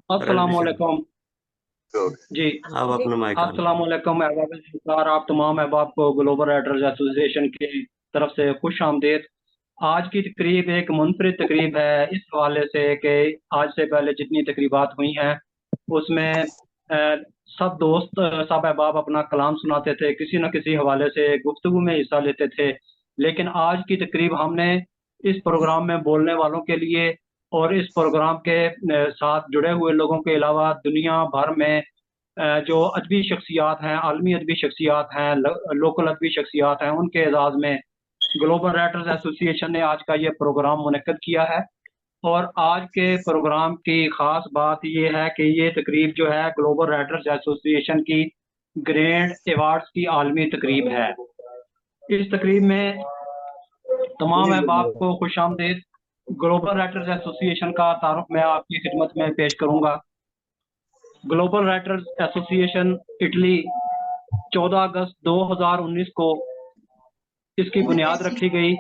अस्सलाम रजवीशन, वालेकुम। जी, आप अपना माइक ऑन अस्सलाम करें। वालेकुम अहबाब ज़िक्र, आप तमाम अहबाब को ग्लोबल राइटर्स एसोसिएशन की तरफ से खुश आमदीद। आज की तकरीब एक मुनफरिद तकरीब है इस हवाले से कि आज से पहले जितनी तकरीबात हुई हैं उसमें सब दोस्त सब अहबाब अपना कलाम सुनाते थे, किसी न किसी हवाले से गुफ्तगू में हिस्सा लेते थे। लेकिन आज की तकरीब हमने इस प्रोग्राम में बोलने वालों के लिए और इस प्रोग्राम के साथ जुड़े हुए लोगों के अलावा दुनिया भर में जो अदबी शख्सियात हैं, आलमी अदबी शख्सियात हैं, लोकल अदबी शख्सियात हैं, उनके एजाज़ में ग्लोबल राइटर्स एसोसिएशन ने आज का ये प्रोग्राम मुनक्किद किया है। और आज के प्रोग्राम की ख़ास बात ये है कि ये तकरीब जो है ग्लोबल राइटर्स एसोसिएशन की ग्रैंड अवार्ड्स की आलमी तकरीब है। इस तकरीब में तमाम अहबाब को खुशामदीद। ग्लोबल राइटर्स एसोसिएशन का तारुफ मैं आपकी खिदमत में पेश करूँगा। ग्लोबल राइटर्स एसोसिएशन इटली 14 अगस्त 2019 को इसकी बुनियाद रखी गई।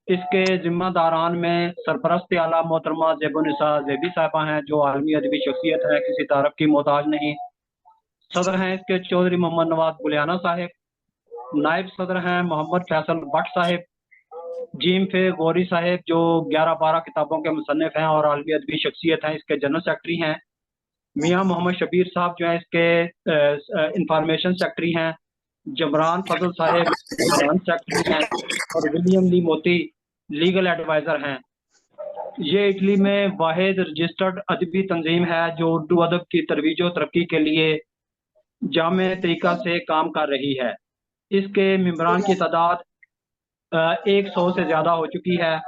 इसके जिम्मेदारान में सरपरस्त आला मोहतरमा ज़ेबुन्निसा ज़ेबी साहिबा हैं, जो आलमी अदबी शख्सियत है, किसी तारफ़ की मोहताज नहीं। सदर हैं इसके चौधरी मोहम्मद नवाज बुलियाना साहिब। नायब सदर हैं मोहम्मद फैसल भट्ट साहिब। जीम फे गौरी साहिब, जो 11-12 किताबों के मुसन्निफ हैं और आलमी अदबी शख्सियत हैं, इसके जनरल सेक्रेटरी हैं। मियाँ मोहम्मद शबीर साहब जो हैं इसके इंफॉर्मेशन सेक्रेटरी हैं। जमरान फजल साहिब फाइनेंस सेक्रेटरी हैं और विलियम ली मोती लीगल एडवाइज़र हैं। ये इटली में वाहिद रजिस्टर्ड अदबी तंजीम है जो उर्दू अदब की तरवीज व तरक्की के लिए जामे तरीका से काम कर रही है। इसके मेंबरान की तादाद 100 से ज़्यादा हो चुकी है,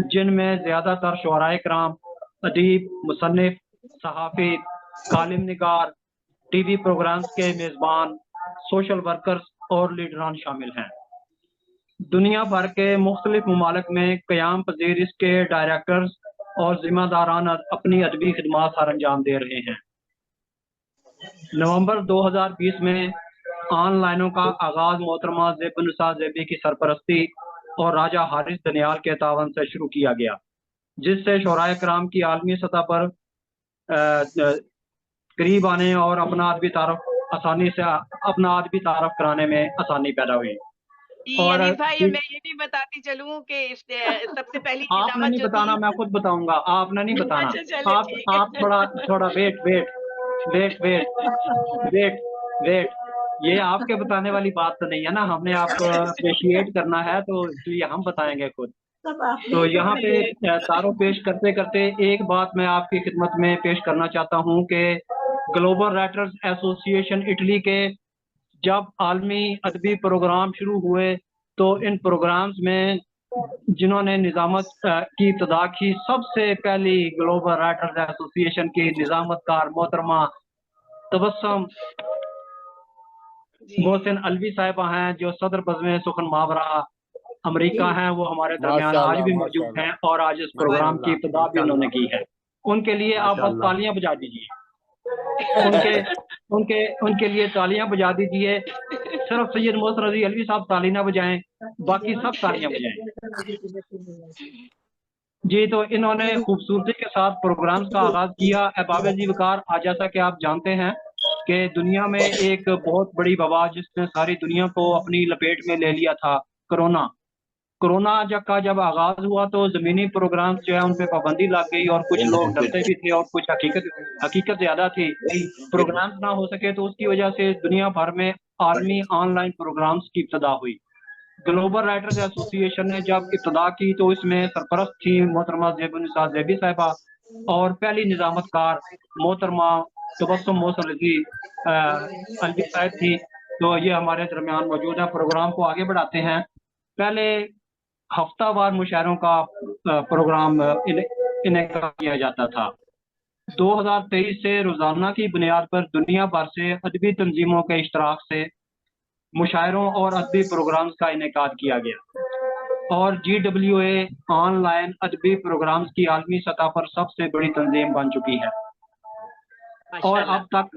जिनमें ज़्यादातर शुअराए कराम, अदीब, मुसन्निफ, सहाफ़ी, कालिम निगार, टीवी प्रोग्राम्स के मेज़बान, सोशल वर्कर्स और लीडरान शामिल हैं। दुनिया भर के मुख्तलिफ ममालिक में क़याम पज़ीर इसके डायरेक्टर्स और ज़िम्मेदारान अपनी अदबी खिदमात सर अंजाम दे रहे हैं। नवंबर 2020 में ऑनलाइनों का आगाज़ मोहतरमा ज़ेबुन्निसा ज़ेबी की सरपरस्ती और राजा हारिस दनियाल के तावन से शुरू किया गया, जिससे शुअराए कराम की आलमी सतह पर करीब आने और अपना अदबी तारफ़ कराने में आसानी पैदा हुई। और अनीस भाई, मैं ये भी बताती चलूं कि सबसे पहली आपने निजामत नहीं जो बताना, थी। मैं खुद बताऊंगा, आपने नहीं बताना। अच्छा चले, ठीक है। आप थोड़ा थोड़ा wait wait wait wait wait wait ये आपके बताने वाली बात तो नहीं है ना, हमने आपको अप्रिशिएट करना है, तो ये हम बताएंगे खुद। तो यहाँ पे तारों पेश करते करते एक बात मैं आपकी खिदमत में पेश करना चाहता हूँ कि ग्लोबल राइटर्स एसोसिएशन इटली के जब आलमी अदबी प्रोग्राम शुरू हुए तो इन प्रोग्राम्स में जिन्होंने निजामत की इब्तदा की, सबसे पहली ग्लोबल राइटर्स एसोसिएशन की निजामतकार मोहतरमा तबस्सुम मोहसिन अलवी साहिबा हैं, जो सदर बज़्म सुखन मावरा अमेरिका हैं। वो हमारे दरमियान आज भी मौजूद हैं और आज इस प्रोग्राम की इब्तदा भी उन्होंने की है। उनके लिए आप बस तालियां बजा दीजिए। उनके उनके उनके लिए तालियां बजा दीजिए। सिर्फ सैयद मोहसिन रज़ी अलवी साहब ताली ना बजाएं, बाकी सब तालियां बजाएं। जी, तो इन्होंने खूबसूरती के साथ प्रोग्राम्स का आगाज़ किया। अहबाब जी वकार, आज जैसा कि आप जानते हैं कि दुनिया में एक बहुत बड़ी वबा जिसने सारी दुनिया को अपनी लपेट में ले लिया था, कोरोना। कोरोना जब आगाज़ हुआ तो ज़मीनी प्रोग्राम्स जो है उन पे पाबंदी लग गई और कुछ लोग डरते भी थे और कुछ हकीकत ज़्यादा थी। प्रोग्राम्स ना हो सके तो उसकी वजह से दुनिया भर में आलमी ऑनलाइन प्रोग्राम्स की इब्तिदा हुई। ग्लोबल राइटर्स एसोसिएशन ने जब इब्तिदा की तो इसमें सरपरस्त थी मोहतरमा ज़ेबुन्निसा ज़ेबी साहिबा और पहली निजामतकार मोहतरमा तबस्सुम मोहसिन रज़ी अलवी साहिब थी। तो ये हमारे दरमियान मौजूद है। प्रोग्राम को आगे बढ़ाते हैं। पहले हफ्तावार मुशायरों का प्रोग्राम इनेका किया जाता था। 2023 से रोजाना की बुनियाद पर दुनिया भर से अदबी तंजीमों के इश्तराक से मुशायरों और अदबी प्रोग्राम्स का इनेकाद किया गया और GWA ऑनलाइन अदबी प्रोग्राम्स की आलमी सतह पर सबसे बड़ी तंजीम बन चुकी है और अब तक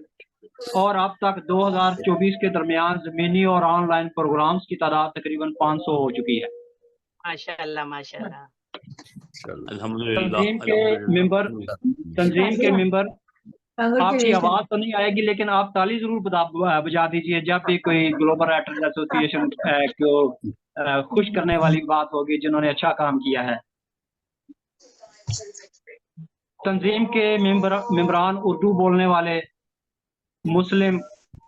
2024 के दरमियान ज़मीनी और ऑनलाइन प्रोग्राम्स की तादाद तकरीबन 500 हो चुकी है। माशाल्लाह माशाल्लाह। तंजीम के मेंबर आपकी Congratulations. आवाज तो नहीं आएगी, लेकिन आप ताली जरूर बजा दीजिए जब भी कोई ग्लोबल राइटर्स एसोसिएशन को खुश करने वाली बात होगी, जिन्होंने अच्छा काम किया है। तंजीम के मेंबरान उर्दू बोलने वाले मुस्लिम,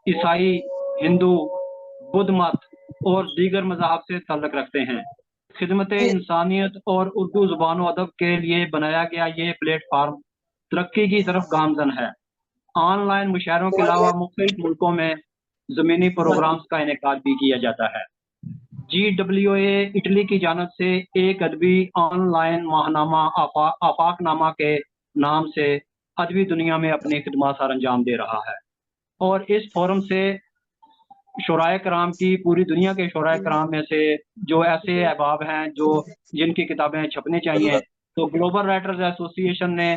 ईसाई, हिंदू, बुद्ध मत और दीगर मज़ाहब से ताल्लुक़ रखते हैं। खिदमत इंसानियत और उर्दू ज़ुबान व अदब के लिए बनाया गया ये प्लेटफार्म तरक्की की तरफ गामज़न है। ऑनलाइन मुशायरों के अलावा मुख्तलिफ मुल्कों में ज़मीनी प्रोग्राम्स का इनेकाद भी किया जाता है। GWA इटली की जानब से एक अदबी ऑनलाइन माहनामा आफाकनामा के नाम से अदबी दुनिया में अपनी खिदमत सर अंजाम दे रहा है, और इस फोरम से शुराए कराम की पूरी दुनिया के शुराए कराम में से जो ऐसे अहबाब हैं जो जिनकी किताबें छपनी चाहिए, तो ग्लोबल राइटर्स एसोसिएशन ने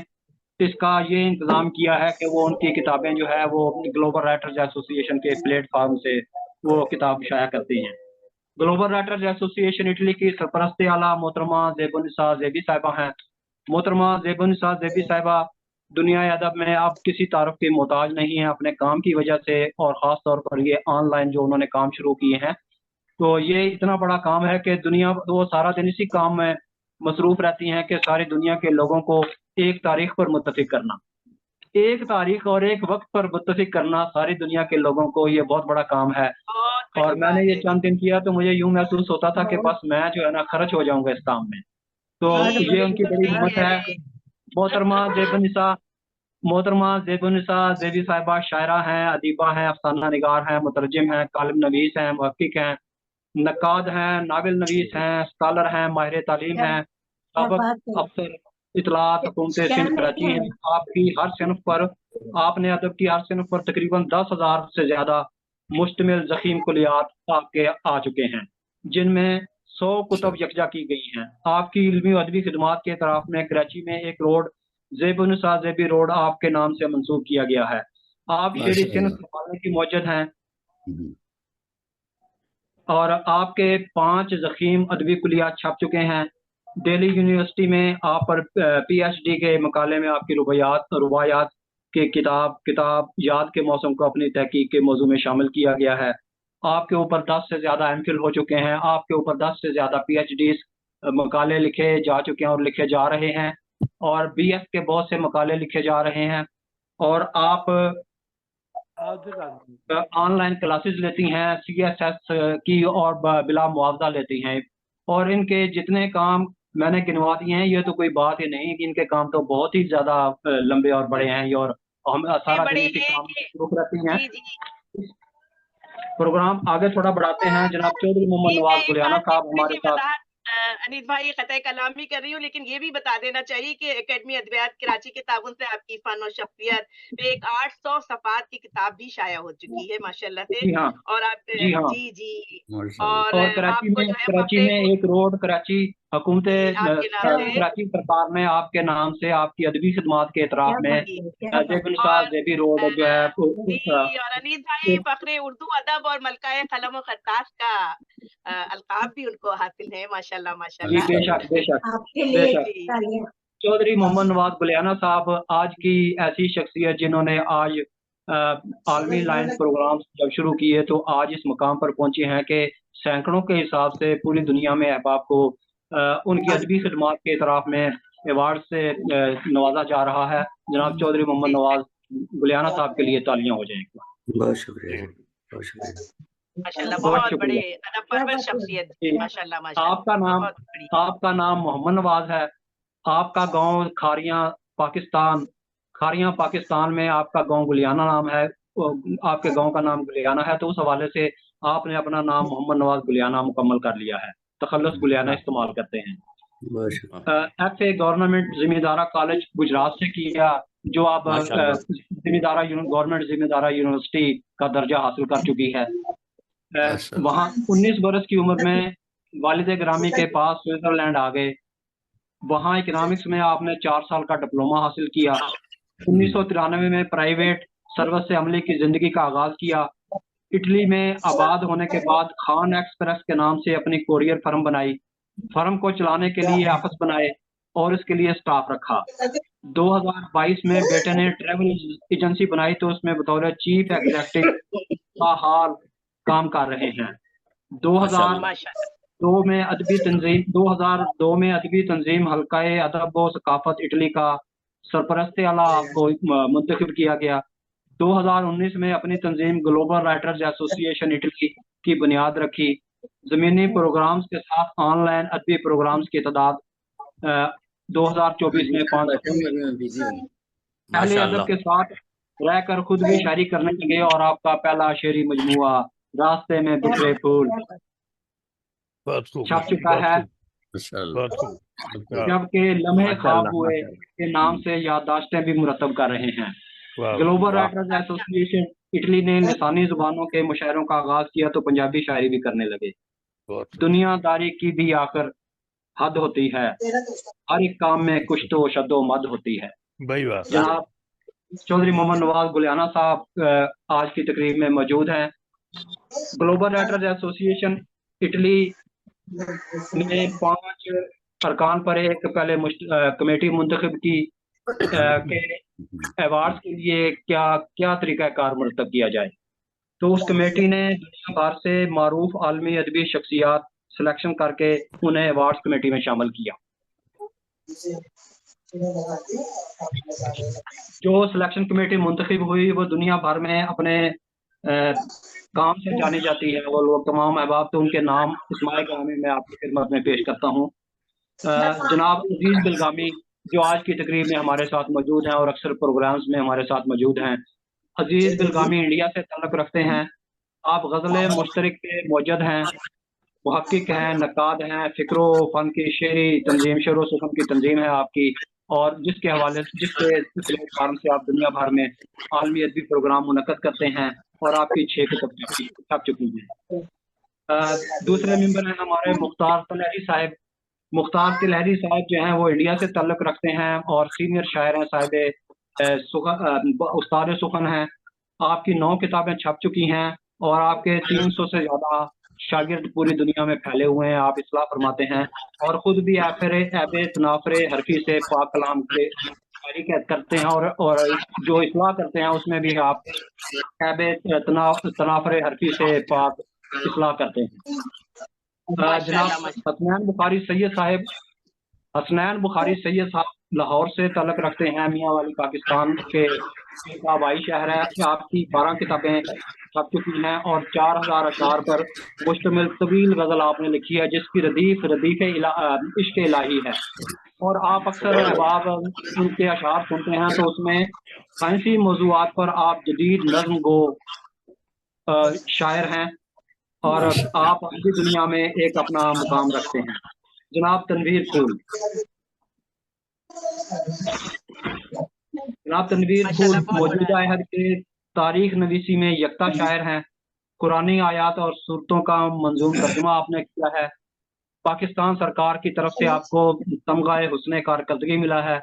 इसका ये इंतज़ाम किया है कि वो उनकी किताबें जो है वो ग्लोबल राइटर्स एसोसिएशन के प्लेटफार्म से वो किताब शाया करती हैं। ग्लोबल राइटर्स एसोसिएशन इटली की सरपरस्ती आला मोहतरमा ज़ेबुन्निसा ज़ेबी साहिबा हैं। मोहतरमा ज़ेबुन्निसा ज़ेबी साहिबा दुनिया अदब में आप किसी तारुफ की मोहताज नहीं है अपने काम की वजह से, और ख़ास तौर पर ये ऑनलाइन जो उन्होंने काम शुरू किए हैं, तो ये इतना बड़ा काम है कि दुनिया वो सारा दिन इसी काम में मसरूफ़ रहती हैं कि सारी दुनिया के लोगों को एक तारीख पर मुत्तफ़िक करना, एक तारीख और एक वक्त पर मुत्तफ़िक करना सारी दुनिया के लोगों को, ये बहुत बड़ा काम है। बहुत और बड़ी मैंने बात ये है चंद दिन किया तो मुझे यूँ महसूस होता था कि बस मैं जो है ना खर्च हो जाऊँगा इस काम में। तो जी, ये उनकी बिल्कुल बड़ी सही हिम्मत कह है। रहे हैं। मोहतरमा ज़ेबुन्निसा ज़ेबी साहिबा शायरा हैं, अदीबा हैं, अफ़साना निगार हैं, मुतरजिम हैं, कालिम नवीस हैं, मुहक्किक हैं, नक्काद हैं, नावल नवीस हैं, स्कॉलर हैं, माहिर तालीम हैं, साबिक़ अफ़सर इत्तलात हुकूमत सिंध कराची हैं। आपकी हर सिनफ़ पर आपने अदब की हर सिनफ़ पर तकरीबन 10,000 से ज़्यादा मुश्तमिल ज़ख़ीम कुलियात आपके आ चुके हैं, जिनमें 100 कुतुब यकजा की गई हैं। आपकी इल्मी व अदबी खिदमात के एतराफ़ में कराची में एक रोड ज़ेबुन्निसा ज़ेबी रोड आपके नाम से मंसूब किया गया है। आप शेरी सिंध संभालने की मौजूद हैं, और आपके 5 ज़ख़ीम अदबी कुलियात छप चुके हैं। दिल्ली यूनिवर्सिटी में आप पर PhD के मकाले में आपकी रुबायात की किताब याद के मौसम को अपनी तहकीक के मौजू में शामिल किया गया है। आपके ऊपर 10 से ज़्यादा MPhil हो चुके हैं। आपके ऊपर 10 से ज़्यादा PhDs मकाले लिखे जा चुके हैं और लिखे जा रहे हैं, और BS के बहुत से मकाले लिखे जा रहे हैं, और आप ऑनलाइन क्लासेस लेती हैं CSS की, और बिला मुआवजा लेती हैं। और इनके जितने काम मैंने गिनवा दिए हैं, ये तो कोई बात ही नहीं कि इनके काम तो बहुत ही ज़्यादा लंबे और बड़े हैं, और हम इतने सारा दिन बड़े इसी हैं काम में कि मसरूफ़ रहती हैं। जी, जी। प्रोग्राम आगे थोड़ा बढ़ाते हैं। जनाब चौधरी मोहम्मद जी, मैं नवाज़ एक गुलियाना बात साहब हमारे थोड़ी-सी साथ। वज़ाहत अनीस भाई क़त्ए कलामी कर रही हूँ, लेकिन ये भी बता देना चाहिए कि एकेडमी अदबियात कराची के ताउन से आपकी फ़न और शख्सियत में एक 800 सफ़ात की किताब भी शाया हो चुकी है माशाअल्लाह से। जी हाँ, और आप जी हाँ। जी, जी। और और आपको जो है कराची पफ़े में एक रोड कराची हुकूमत जी, आपके नाम से कराची सरकार ने आपके नाम से आपकी अदबी खिदमात के एतराफ़ में जी। ज़ेबुन्निसा और ज़ेबी रोड जो है जी, और अनीस भाई फ़ख्रे उर्दू अदब और मलकाए कलम व खत्तास का अल्क़ाब भी उनको हासिल है माशाअल्लाह, जी, माशाअल्लाह। बेशक, बेशक, आपके बेशक। लिए जी। तालियां। चौधरी मोहम्मद नवाज़ गुलियाना साहब आज की ऐसी शख्सियत जिन्होंने आज आलमी लाइन प्रोग्राम्स जब शुरू किए, तो आज इस मुकाम पर पहुँचे हैं कि सैकड़ों के हिसाब से पूरी दुनिया में अहबाब को उनकी अदबी खिदमात के एतराफ़ में अवार्ड से नवाज़ा जा रहा है। जनाब चौधरी मोहम्मद जी, नवाज़ गुलियाना साहब के लिए तालियाँ हो जाएँ एक बार। बहुत शुक्रिया, बहुत शुक्रिया। माशाअल्लाह बहुत बहुत बड़े शुक्रिया। अदब परवर शख्सियत जी, माशाअल्लाह, माशाअल्लाह। बहुत बड़ी। आपका नाम मोहम्मद नवाज़ है। आपका गाँव खारियाँ पाकिस्तान में आपका गाँव गुलियाना नाम है। आपके गाँव का नाम गुलियाना है, तो उस हवाले से आपने अपना नाम मोहम्मद नवाज़ गुलियाना मुकम्मल कर लिया है। तखल्लुस गुलियाना इस्तेमाल करते हैं। बहुत शुक्रिया। FA गवर्नमेंट ज़िम्मेदारा कॉलेज गुजरात से किया, जो अब गवर्नमेंट ज़िम्मेदारा यूनिवर्सिटी का दर्जा हासिल कर चुकी है। वहाँ 19 बरस की उम्र में वालिद गिरामी के पास स्विट्ज़रलैंड आ गए। वहाँ इकोनॉमिक्स में आपने 4 साल का डिप्लोमा हासिल किया। 1993 में प्राइवेट सर्विस से अमले की ज़िंदगी का आगाज़ किया। इटली में आबाद होने के बाद खान एक्सप्रेस के नाम से अपनी कोरियर फर्म बनाई। फर्म को चलाने के लिए ऑफिस बनाए। और इसके लिए स्टाफ रखा। 2022 में बेटे ने ट्रैवल एजेंसी बनाई तो उसमें बतौर चीफ एग्जीक्यूटिव का हाल काम कर रहे हैं। 2002 में अदबी तंजीम हल्काए अदब व सकाफत इटली का सरपरस्त आला को मुंतखब किया गया। 2019 में अपनी तंजीम ग्लोबल राइटर्स एसोसिएशन इटली की बुनियाद रखी। ज़मीनी प्रोग्राम्स के साथ ऑनलाइन अदबी प्रोग्राम्स की तादाद 2024 में 5 पहले अदब के साथ रहकर खुद भी शायरी करने लगे और आपका पहला शेरी मजमुआ रास्ते में बिखरे फूल छप चुका है, जबकि लम्हे ख्वाब हुए के नाम से याददाश्तें भी मुरतब कर रहे हैं। ग्लोबल राइटर्स एसोसिएशन इटली ने लिसानी जुबानों के मुशायरों का आगाज किया तो पंजाबी शायरी भी करने लगे। दुनियादारी की भी आखिर हद होती है, हर एक काम में कुछ तो शद्दो मद होती है। जनाब चौधरी मोहम्मद नवाज गुलियाना साहब आज की तकरीब में मौजूद हैं। ग्लोबल राइटर्स एसोसिएशन इटली ने 5 अरकान पर एक पहले कमेटी मुंतखब की के अवार्ड्स के लिए क्या क्या तरीक़ाकार मुरतब किया जाए। तो उस कमेटी ने दुनिया भर से मारूफ आलमी अदबी शख्सियात सिलेक्शन करके उन्हें अवार्ड्स कमेटी में शामिल किया। जो सिलेक्शन कमेटी मुंतखब हुई वो दुनिया भर में अपने काम से जानी जाती है। वो लोग तमाम अहबाब, तो उनके नाम इस्माइल गामी मैं आपकी खिदमत में पेश करता हूँ। जनाब अजीज बिलगामी जो आज की तकरीब में हमारे साथ मौजूद हैं और अक्सर प्रोग्राम्स में हमारे साथ मौजूद हैं। अजीज बिलगामी इंडिया से ताल्लुक़ रखते हैं। आप गज़ल मुश्तरक के मौजद हैं, मुहक्किक हैं, नक़ाद हैं, फ़िक्र फ़न की शेरी तंजीम शेर सुखन की तंजीम है आपकी, और जिसके हवाले से जिसके प्लेटफार्म से आप दुनिया भर में आलमी अदबी प्रोग्राम मुनक़्क़द करते हैं और आपकी 6 किताब छप चुकी हैं। दूसरे मेंबर हैं हमारे मुख्तार तिलहरी साहब। मुख्तार तिलहरी साहब जो हैं वो इंडिया से ताल्लुक़ रखते हैं और सीनियर शायर हैं, साहिब उस्ताद सुखन हैं। आपकी 9 किताबें छप चुकी हैं और आपके 300 से ज़्यादा शागिर्द पूरी दुनिया में फैले हुए हैं। आप इस्लाह फरमाते हैं और ख़ुद भी ऐबे तनाफ़रे हरफी से पाक कलाम के शायरी करते हैं और जो इस्लाह करते हैं उसमें भी आप ऐबे तनाफ़रे हरफी से पाक इस्लाह करते हैं। जनाब हसनैन बुखारी सैयद साहब लाहौर से ताल्लुक़ रखते हैं। मियाँ वाली पाकिस्तान के आबाई शहर है। आपकी 12 किताबें छप चुकी हैं और 4000 अशार पर मुश्तमिल तवील गज़ल आपने लिखी है जिसकी रदीफ़ इश्क़ इलाही है। और आप अक्सर अहबाब उनके अशार सुनते हैं तो उसमें साइंसी मौज़ूआत पर आप जदीद नज़्म गो शायर हैं और आप अदबी दुनिया में एक अपना मुकाम रखते हैं। जनाब तनवीर फूल मौजूदा अहद के तारीख नवीसी में यकता शायर हैं। कुरानी आयात और सूरतों का मंजूम तर्जुमा आपने किया है। पाकिस्तान सरकार की तरफ से आपको तमगाए हुस्ने कारकर्दगी मिला है।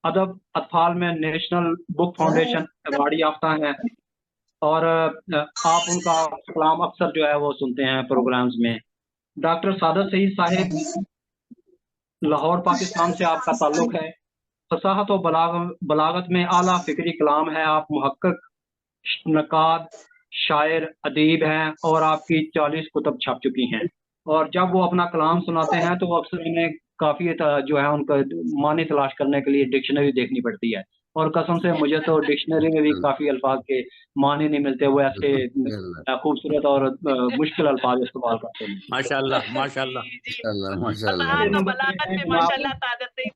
अदब अतफाल में नेशनल बुक फाउंडेशन अवार्ड याफ्ता हैं और आप उनका कलाम अक्सर जो है वो सुनते हैं प्रोग्राम्स में। डॉक्टर सादत सईद साहिब लाहौर पाकिस्तान से आपका ताल्लुक है। फसाहत और बलागत में आला फिक्री कलाम है। आप मुहक्किक, नक़ाद, शायर, अदीब हैं और आपकी 40 कुतुब छप चुकी हैं। और जब वो अपना कलाम सुनाते हैं तो अक्सर इन्हें काफ़ी जो है उनका मानी तलाश करने के लिए डिक्शनरी देखनी पड़ती है और कसम से मुझे तो डिक्शनरी में भी काफ़ी अल्फाज के मानी नहीं मिलते। वो ऐसे खूबसूरत और मुश्किल अल्फाज इस्तेमाल करते हैं। माशाल्लाह माशाल्लाह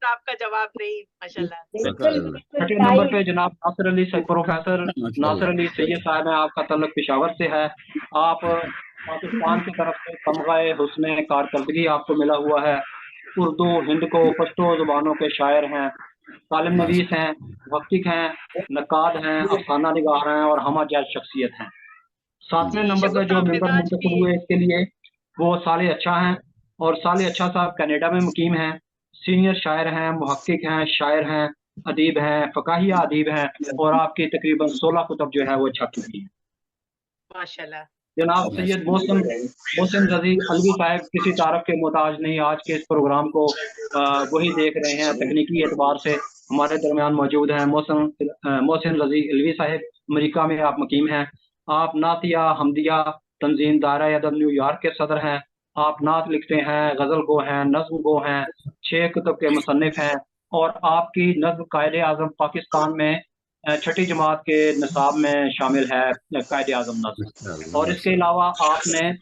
आपका जवाब नहीं। माशाल्लाह। छठे नंबर पे जनाब प्रोफेसर नासिर अली सैयद साहब हैं। आपका ताल्लुक पेशावर से है। आप पाकिस्तान की तरफ से तमगाए हुस्ने कारकर्दगी आपको मिला हुआ है। उर्दू, हिंद को पश्तो ज़ुबानों के शायर हैं, कालिम नवीस हैं, मुहक्किक हैं, नक़ाद हैं, अफसाना निगार हैं और हमा जैज शख्सियत हैं। 7वें नंबर पर जो मेंबर मुंतखब हुए इसके लिए वो साले अच्छा हैं और साले अच्छा साहब कनाडा में मुकीम हैं। सीनियर शायर हैं, मुहक्किक हैं, शायर हैं, अदीब हैं, फ़काहिया अदीब हैं और आपकी तकरीबन 16 कुतुब जो है वो छप चुकी हैं। माशाल्लाह। जनाब सैयद मोहसिन रजी अलवी साहब किसी तारफ के मोहताज नहीं, आज के इस प्रोग्राम को वही देख रहे हैं। तकनीकी एतबार से हमारे दरमियान मौजूद हैं मोहसिन रजी अलवी साहब, अमेरिका में आप मुकीम हैं। आप नातिया हमदिया तंजीम दायरा अदब न्यूयॉर्क के सदर हैं। आप नात लिखते हैं, गज़ल गो हैं, नज्म गो हैं, 6 कुतुब के मुसन्निफ हैं, और आपकी नज्म कायदे आज़म पाकिस्तान में छठी जमात के निसाब में शामिल है, कायदे आज़म नज्म। और इसके अलावा आपने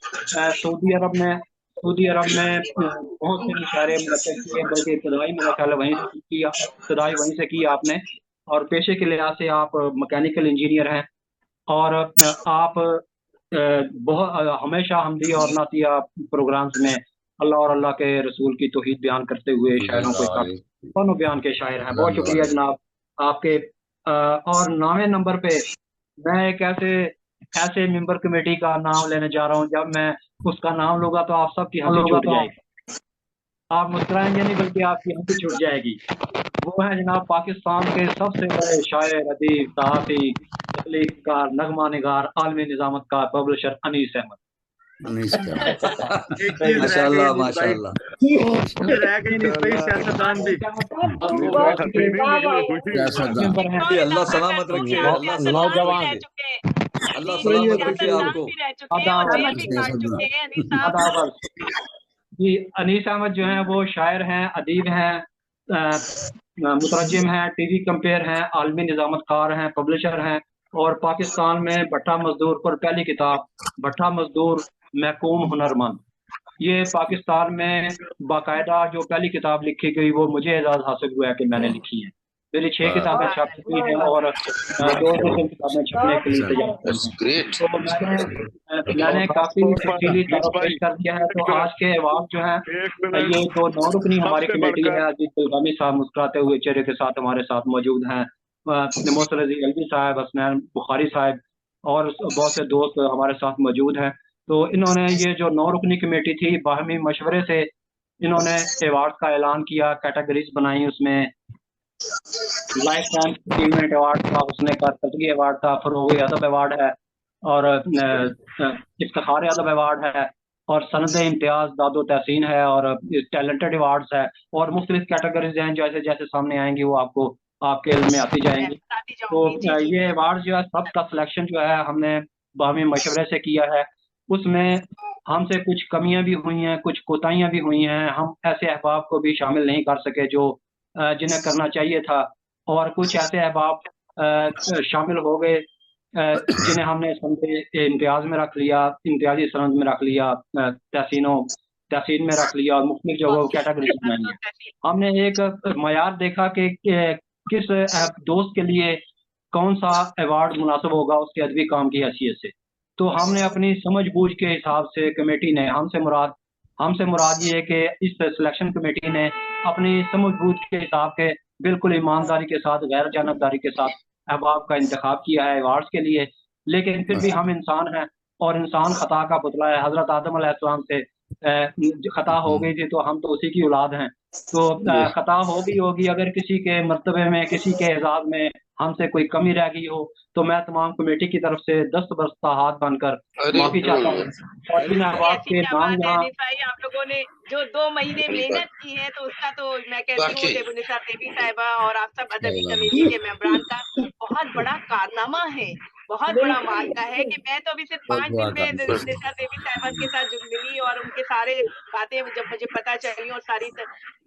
सऊदी अरब में बहुत से मुशायरे मुनक़्क़िद किए, बल्कि इब्तदाई मेरा ख्याल है इब्तदाई वहीं से की आपने। और पेशे के लिहाज से आप मैकेनिकल इंजीनियर हैं, और आप बहुत हमेशा हमदी और नातिया प्रोग्राम्स में अल्लाह और अल्लाह के रसूल की तौहीद बयान करते हुए शायरों को फन बयान के शायर हैं। बहुत शुक्रिया जनाब आपके। और 9वें नंबर पे मैं एक ऐसे मेंबर कमेटी का नाम लेने जा रहा हूँ, जब मैं उसका नाम लूंगा तो आप सबकी हंसी छूट जाएगी। आप मुस्कुराएंगे नहीं, बल्कि आपकी हंसी छूट जाएगी। वो है जनाब पाकिस्तान के सबसे बड़े शायर, अदीब, सहाफ़ी, तख्लीक़कार, नगमा निगार, आलमी निज़ामतकार, पब्लिशर अनीस अहमद। माशाअल्लाह माशाअल्लाह। अल्लाह सलामत रखे, अल्लाह सलामत रखे आपको। जी, अनीस अहमद जो हैं वो शायर हैं, अदीब हैं, मुतरज्जिम हैं, टीवी कंपेयर हैं, आलमी निज़ामतकार हैं, पब्लिशर हैं, और पाकिस्तान में भट्टा मजदूर पर पहली किताब भट्टा मजदूर महकूम हुनरमंद, ये पाकिस्तान में बाकायदा जो पहली किताब लिखी गई वो मुझे एजाज़ हासिल हुआ है कि मैंने लिखी है। मेरी 6 किताबें छप चुकी हैं और 2 से 3 किताबें छपने के लिए तैयार हैं। तो मैंने काफ़ी तफसीली पेश कर दिया है। तो आज के अवार्ड जो है, ये तो 9 रुकनी हमारी कमेटी है। अजीज गुलगामी साहब मुस्कुराते हुए चेहरे के साथ हमारे साथ मौजूद हैं। मोहसिन रजी अलवी साहब, हसनैन बुखारी साहब और बहुत से दोस्त हमारे साथ मौजूद हैं। तो इन्होंने ये जो 9 रुकनी कमेटी थी, बाहमी मशवरे से इन्होंने अवार्ड का ऐलान किया, कैटेगरीज बनाई। उसमें लाइफ टाइम अचीवमेंट अवार्ड था, उसने का तजगी अवार्ड था, फरोग अदब अवार्ड है, और इफ्तिखार अदब अवार्ड है, और सनद इम्तियाज दादो तहसीन है, और टैलेंटेड अवार्ड्स है, और मुख्तलिफ कैटेगरीज हैं। जैसे जैसे सामने आएंगी वो आपको आपके इल्म में आती जाएंगी। तो ये अवार्ड जो है, सबका सिलेक्शन जो है हमने बाहमी मशवरे से किया है। उसमें हमसे कुछ कमियां भी हुई हैं, कुछ कोताहियां भी हुई हैं। हम ऐसे अहबाब को भी शामिल नहीं कर सके जो जिन्हें करना चाहिए था, और कुछ ऐसे अहबाब शामिल हो गए जिन्हें हमने इम्तियाज में रख लिया, इम्तियाजी सनद में रख लिया, तहसीन में रख लिया, और मुख्तलिफ जगहों कैटेगरी बनाई है। हमने एक मयार देखा कि किस दोस्त के लिए कौन सा अवार्ड मुनासिब होगा उसके अदबी काम की हैसियत से। तो हमने अपनी समझ बूझ के हिसाब से कमेटी ने, हमसे मुराद ये है कि इस सिलेक्शन कमेटी ने अपनी समझ बूझ के हिसाब के बिल्कुल ईमानदारी के साथ, गैर जानबदारी के साथ अहबाब का इंतखाब किया है अवार्ड्स के लिए। लेकिन फिर भी हम इंसान हैं, और इंसान खता का पुतला है। हजरत आदम अलैहिस्सलाम से खता हो गई थी, तो हम तो उसी की औलाद हैं। तो खता होगी अगर किसी के मर्तबे में, किसी के एजाज में हमसे कोई कमी रह गई हो, तो मैं तमाम कमेटी की तरफ से दस्तबरस्ता हाथ बनकर माफी चाहता हूँ। और इन अहबाब के नाम यहाँ आप लोगों ने जो 2 महीने मेहनत की है, तो उसका तो मैं कहती हूँ देबुनिसा देवी साहिबा और आप सब अदबी कमेटी के मेंबरान का बहुत बड़ा कारनामा है, बहुत बड़ा मार्का है कि मैं तो अभी सिर्फ 5 दिन में देबुनिसा देवी साहिबा के साथ जुड़ मिली, और उनके सारे बातें जब मुझे पता चली और सारी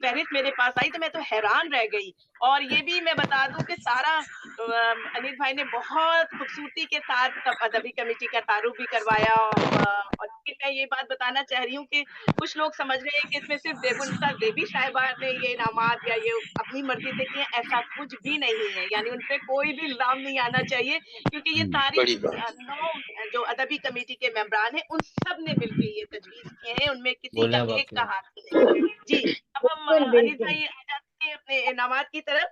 फहरिस्त मेरे पास आई, तो मैं तो हैरान रह गई। और ये भी मैं बता दूं कि सारा अनिल भाई ने बहुत खूबसूरती के साथ अदबी कमेटी का तारुफ भी करवाया। और मैं ये बात बताना चाह रही हूँ कि कुछ लोग समझ रहे हैं कि इसमें सिर्फ देबुनिसा देवी साहिबा ने ये इनामात या ये अपनी मर्जी से किए, ऐसा कुछ भी नहीं है। यानी उन पे कोई भी इल्जाम नहीं आना चाहिए, क्योंकि ये सारी 9 जो अदबी कमेटी के मेंबरान हैं, उन सब ने मिलकर ये तजवीज किए हैं, उनमें किसी का एक का हाथ नहीं। जी, अब हम अनिल भाई आ जाते हैं अपने इनामात की तरफ।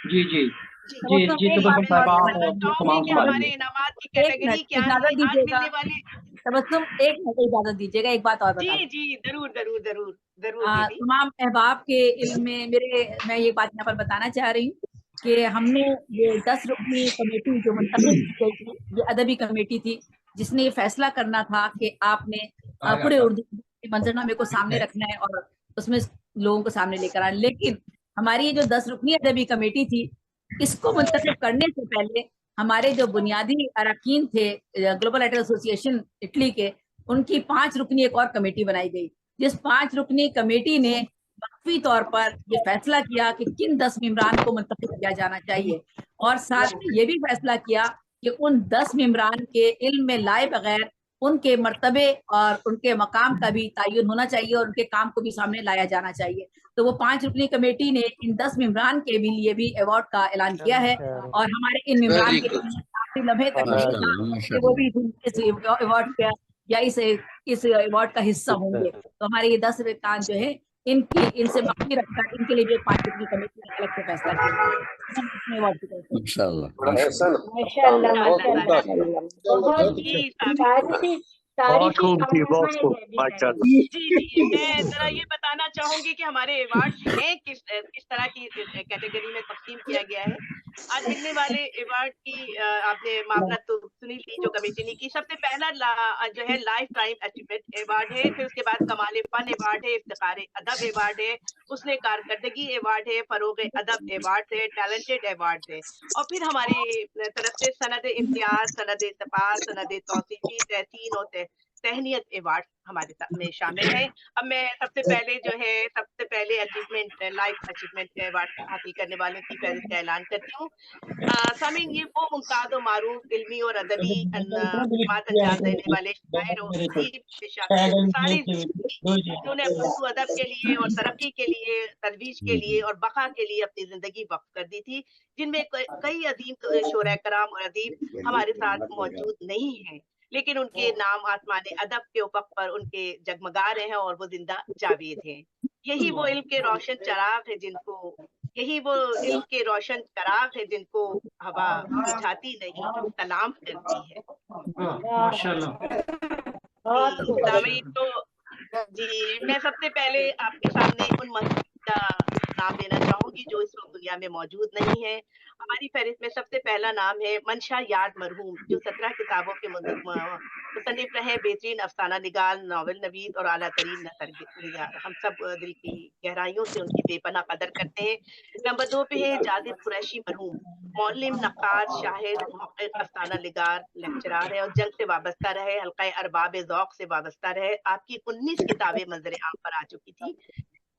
जी जी जी जी हमारे इनामात की कैटेगरी क्या है, आज मिलने वाली। तबस्सुम, एक मिनट इजाजत दीजिएगा, एक बात और बता। जी जरूर जरूर जरूर जरूर। तमाम अहबाब के इल्म में मैं ये बात यहाँ पर बताना चाह रही हूँ कि हमने ये 10 रुकनी कमेटी जो मुंतखब की गई थी, ये अदबी कमेटी थी, जिसने ये फैसला करना था कि आपने पूरे उर्दू के मंजरनामे को सामने रखना है और उसमें लोगों को सामने लेकर आना। लेकिन हमारी ये जो 10 रुकनी अदबी कमेटी थी, इसको मुंतखब करने से पहले हमारे जो बुनियादी अरकान थे ग्लोबल राइटर एसोसिएशन इटली के, उनकी 5 रुकनी एक और कमेटी बनाई गई, जिस 5 रुकनी कमेटी ने वक्फी तौर पर ये फैसला किया कि किन 10 मेंबरान को मुंतखब किया जाना चाहिए, और साथ में ये भी फैसला किया कि उन 10 मेंबरान के इल्म में लाए बगैर उनके मर्तबे और उनके मकाम का भी तयन होना चाहिए और उनके काम को भी सामने लाया जाना चाहिए। तो वो 5 रुकनी कमेटी ने इन 10 मेंबरान के भी लिए भी अवार्ड का ऐलान किया है, और हमारे इन मेंबरान के आखिरी लम्हे तक कि वो भी इस अवार्ड का या इस अवार्ड का हिस्सा होंगे। तो हमारे ये 10 रेकान जो है इनसे माफी रखकर इनके लिए भी 5 रुकनी कमेटी ने अलग से फैसला किया। बहुत खूब थी, बहुत खूब। जी, मैं जरा ये बताना चाहूंगी कि हमारे अवार्ड्स हैं किस तरह की कैटेगरी में तकसीम किया गया है। आज मिलने वाले अवार्ड की आपने मामला तो सुनी ली जो कमेटी ने की। सबसे पहला जो है लाइफ टाइम अचीवमेंट अवार्ड है, फिर उसके बाद कमाल फन अवार्ड है, इफ्तिखार अदब अवार्ड है, उसने कारकर्दगी अवार्ड है, फरोग अदब अवार्ड है, टैलेंटेड अवार्ड है, और फिर हमारी तरफ से सनद इम्तियाज, सनद इत्तफाक, सनद तौसीफी, तहसीन और तहनीत अवार्ड हमारे साथ में शामिल है। अब मैं सबसे पहले अचीवमेंट लाइफ अचीवमेंट अवार्ड हासिल करने वालों की फहरिस्त का ऐलान करती हूँ। सामीन, ये वो मुमताज और मारूफ इल्मी और अदबी खिदमात अंजाम देने वाले शायर और अदीब पेशा सारी जिन्होंने उर्दू अदब के लिए और तरक्की के लिए, तजवीज के लिए और बका के लिए अपनी जिंदगी वक्फ कर दी थी, जिनमें कई अदीम शोरा कराम और अदीब हमारे साथ मौजूद नहीं हैं, लेकिन उनके नाम आसमान अदब के उफक पर उनके जगमगा रहे हैं और वो जिंदा जावेद हैं। यही वो इल्म के रोशन चिराग है जिनको हवा बुझाती नहीं, सलाम करती है। सामीन, तो जी, मैं सबसे पहले आपके सामने उन मंसूब का नाम लेना चाहूंगी जो इस वक्त दुनिया में मौजूद नहीं है। हमारी फहरिस्त में सबसे पहला नाम है मंशा याद मरहूम, जो 17 किताबों के मुसन्निफ रहे, बेहतरीन अफसाना निगार, नावल नवीस और आला तरीन नसर। हम सब दिल की गहराइयों से उनकी बेपनाह कदर करते हैं। नंबर 2 पे है जादिद कुरैशी मरहूम, मौलिम, नक्काश, शाहिर, मुहक्किक, अफसाना निगार, लेक्चरार है और जंग से वाबस्ता रहे, हल्का अरबाब ज़ौक़ से वाबस्ता रहे। आपकी 19 किताबें मंजर आम पर आ चुकी थी।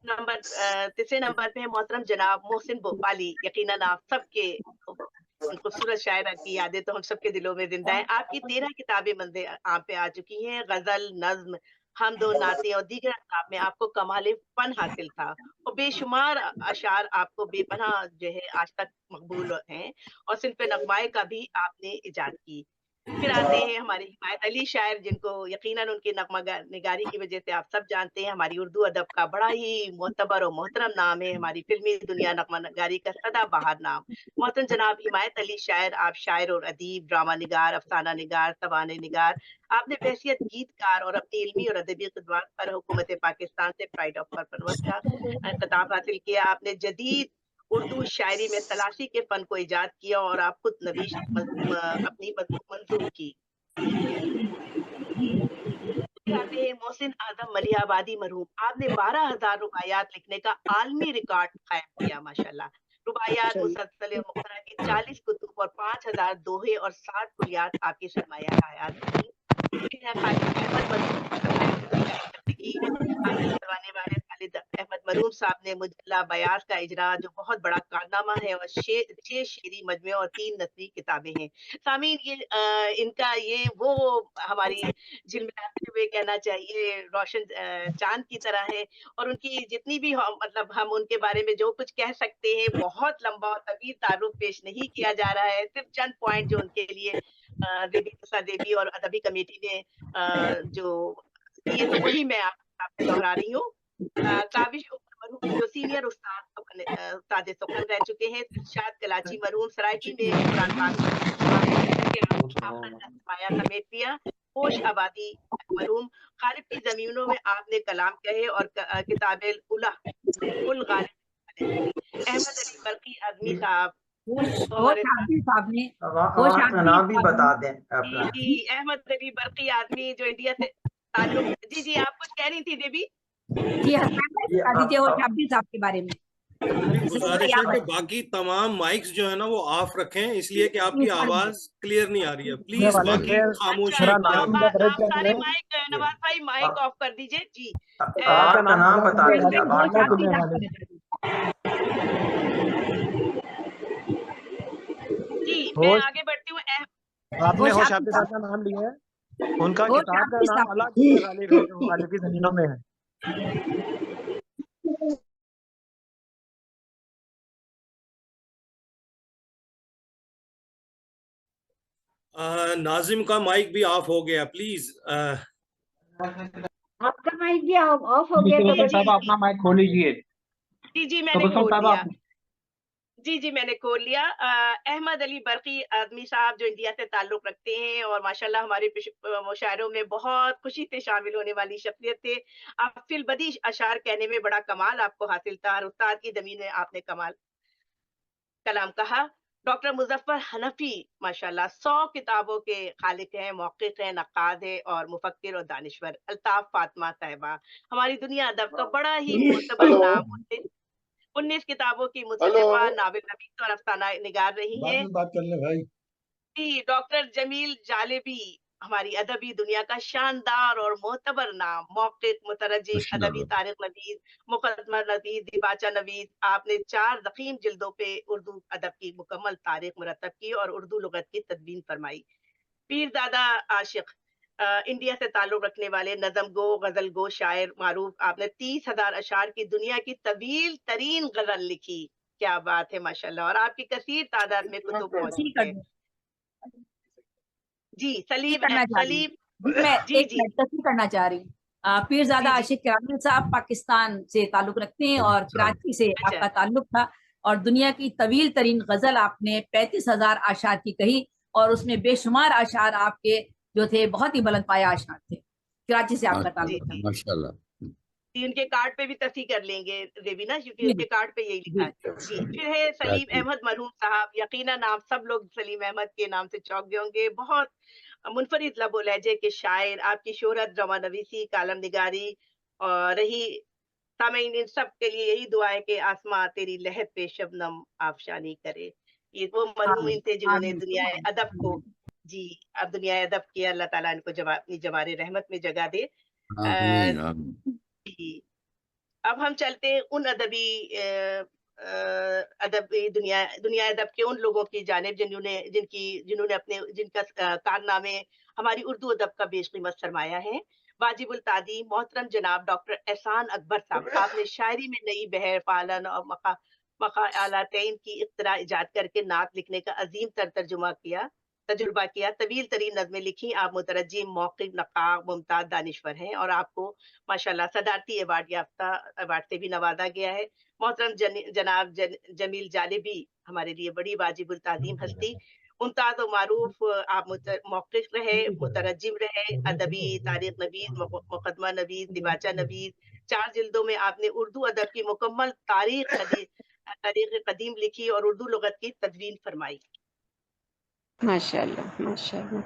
तीसरे नंबर पे है मोहतरम जनाब मोहसिन भोपाली। यकीनन आप सबके खूबसूरत शायरा की यादें तो हम सबके दिलों में जिंदा है। आपकी 13 किताबें मंजर आम पे आ चुकी हैं। गजल, नज्म, हमद और नाते और दीगर किताब में आपको कमाल फन हासिल था और बेशुमार अशार आपको बेपनाह जो है आज तक मकबूल हैं, और सिर्फ नगमाए का भी आपने इजाद की। फिर आते हैं हमारे हिमायत अली शायर, जिनको यकीनन उनकी नगमा निगारी की वजह से आप सब जानते हैं। हमारी उर्दू अदब का बड़ा ही मोतबर और मोहतरम नाम है, हमारी फिल्मी दुनिया नगमा निगारी का सदाबहार नाम। मोहतरम जनाब हिमायत अली शायर, आप शायर और अदीब, ड्रामा निगार, अफसाना निगार, सवाने निगार। आपने बहसियत गीतकार और अपनी इल्मी और अदबी खिदमत पर हुकूमत पाकिस्तान से प्राइड ऑफ परवत का खिताब हासिल किया। आपने जदीद उर्दू शायरी में तलाशी के फन को इजाद किया और आप खुद नवीश अपनी मंजूम की। आते हैं मोहसिन आजम मलिहाबादी मरहूम, आपने 12,000 रुबायात लिखने का आलमी रिकॉर्ड कायम किया माशाल्लाह। रुबायात, मुसलसल और मुख्तरा की 40 कुतुब और 5,000 दोहे और 60 कुलियात आपकी सरमाया हयात थी। खालिद अहमद मरूम साहब ने मुजल्ला बयास का इजरा, जो बहुत बड़ा कारनामा है, और 6 शेरी मजमे और 3 नसरी किताबें हैं। सामीन, ये इनका ये वो हमारी झिलमिलाते हुए कहना चाहिए रोशन चांद की तरह है, और उनकी जितनी भी मतलब हम उनके बारे में जो कुछ कह सकते हैं, बहुत लंबा और तवील तारुफ पेश नहीं किया जा रहा है। सिर्फ चंद पॉइंट जो उनके लिए देवी और अदबी कमेटी ने जो ये तो वही मैं आपसे दोहरा रही हूँ। काबिश मरहूम, जो सीनियर उस्ताद सुखन रह चुके हैं। इरशाद कलाची मरहूम, सरायकी में कुरान पाक समेट दिया। होश आबादी मरहूम, गालिब की जमीनों में आपने कलाम कहे और किताबे उल गालिब। अहमद अली बरकी आजमी साहब, होश हाफिज साहब ने होश अपना हाफिज नाम भी साहब बता ने दें अपना। जी अहमद अली बरकी आदमी जो इंडिया से ताल्लुक। जी आप कुछ कह रही थी देवी? जी हसन भाई ये बता दीजिए होश हाफिज साहब के बारे में। मेरी सलीम गुजारिश भाई है आप कि बाकी तमाम माइक्स जो है ना वो ऑफ रखें, इसलिए कि आपकी आवाज क्लियर नहीं आ रही है। प्लीज बाकी खामोश अच्छा रहें। आप सारे माइक नवाज भाई माइक ऑफ कर दीजिए। जी आपका नाम बता दीजिए अब होश आप। हाफिज साहब का बता दीजिए। जी मैं आगे बढ़ती हूँ। आपने होश होश हाफिज हाफिज साहब, साहब का नाम लिया है, उनका होश किताब का हाफिज नाम साहब अलग है, गालिब है जो गालिब की जमीनों में है। नाजिम का माइक भी ऑफ हो गया, प्लीज। आपका माइक भी ऑफ हो गया तो तबसुम साहब बताइए। अपना माइक खोल लीजिए। जी मैंने तबसुम खोल साहब लिया। आप जी मैंने खोल लिया। अहमद अली बरकी आदमी साहब जो इंडिया से ताल्लुक रखते हैं और माशाल्लाह हमारे मुशायरों में बहुत खुशी से शामिल होने वाली शख्सियत थे। आप फिलबदी अशार कहने में बड़ा कमाल आपको हासिल था और उस्ताद की ज़मीन में आपने कमाल कलाम कहा। डॉक्टर मुज़फ़्फ़र हनफी माशाल्लाह 100 किताबों के खालिक हैं, मौक़िफ़ हैं, नक़्क़ाद हैं और मुफ़क्किर और दानिश्वर। अल्ताफ़ फ़ातिमा साहिबा हमारी दुनिया अदब का बड़ा ही मोतबर नाम। 19 किताबों की मुसन्निफ़ा, नाविल-नवीस और अफ़साना निगार रही हैं। बात कर ले भाई। जी, डॉक्टर जमील जालिबी हमारी अदबी दुनिया का शानदार और मोतबर नाम, मौक़िफ़, मुतरज्जिम, अदबी तारीख़-नवीस, मुक़दमा नवीस, दिबाचा नवीस। आपने 4 ज़ख़ीम जिल्दों पे उर्दू अदब की मुकम्मल तारीख़ मुरत्तब की और उर्दू लुग़त की तदवीन फ़रमाई। पीरज़ादा आशिक़ इंडिया से ताल्लुक़ रखने वाले नज़म गो, ग़ज़ल गो, शायर मारूफ़। आपने 30,000 अशार की दुनिया की तवील तरीन ग़ज़ल लिखी। क्या बात है माशाअल्लाह और आपकी कसीर तादाद में कुतुब तस्हीह मौजूद कर हैं। दूं, जी, तस्हीह करना चाह रही हूँ सलीम जी, मैं जी, एक जी, मिनट तस्हीह करना चाह रही हूँ। पीरज़ादा जी, जी। आशिक़ किरानी साहब पाकिस्तान से ताल्लुक़ रखते हैं और कराची से अच्छा, आपका ताल्लुक़ था और दुनिया की तवील तरीन गज़ल आपने 35,000 अशार की कही और उसमें बेशुमार अशार आपके जो थे बहुत ही बुलंद पाया अशार थे। कराची से आपका जी, ताल्लुक़ था। जी। माशाल्लाह। जी, उनके कार्ड पे भी तस्हीह कर लेंगे देवीना क्योंकि जी, उनके कार्ड पे यही लिखा जी, है। जी, फिर है सलीम जी। अहमद मरहूम साहब, यकीनन आप सब लोग सलीम अहमद के नाम से चौंक गए होंगे। बहुत मुनफरिद लबो लहजे के शायर, आपकी शोहरत रवानवीसी, कालम निगारी और रही। सामीन इन सब के लिए यही दुआ है कि आसमां तेरी लहर पे शबनम आफशानी करे। ये वो मरहूमीन आमीन, थे जिन्होंने आमीन, दुनिया अदब को आमीन। जी, अब दुनिया अदब की अल्लाह ताला इनको अपनी जवारे रहमत में जगह दे। अ, आमीन आमीन। जी। अब हम चलते हैं उन अदबी अदबी दुनिया दुनिया अदब के उन लोगों की जानिब जिन्होंने अपने जिनका कारनामे हमारी उर्दू अदब का बेशकीमत सरमाया है। वाजिबुल तादीम मोहतरम जनाब डॉक्टर एहसान अकबर साहब, आपने शायरी में नई बहर पालन और मक़ालातैन की इख्तिरा इजाद करके नात लिखने का अज़ीम तर्जुमा किया, तजुर्बा किया। तवील तरीन नज़्में लिखी। आप मुतरज्जिम, मौक़िफ़, नक़्क़ाद, मुमताज़ दानिश्वर हैं और आपको माशाल्लाह सदारती अवार्ड से भी नवाजा गया है। मोहतरम जनाब जमील जालिबी हमारे लिए बड़ी वाजिबुल ताज़ीम हस्ती। मुमताज़ और मारूफ आप मौक़िफ़ रहे, मुतरज्जिम रहे, अदबी तारीख़ नवीस, मुक़दमा नवीस, दिबाचा नवीस। 4 जिल्दों में आपने उर्दू अदब की मुकम्मल तारीख़ क़दीम लिखी और उर्दू लुग़त की तदवीन फ़रमाई। माशाल्लाह माशाल्लाह।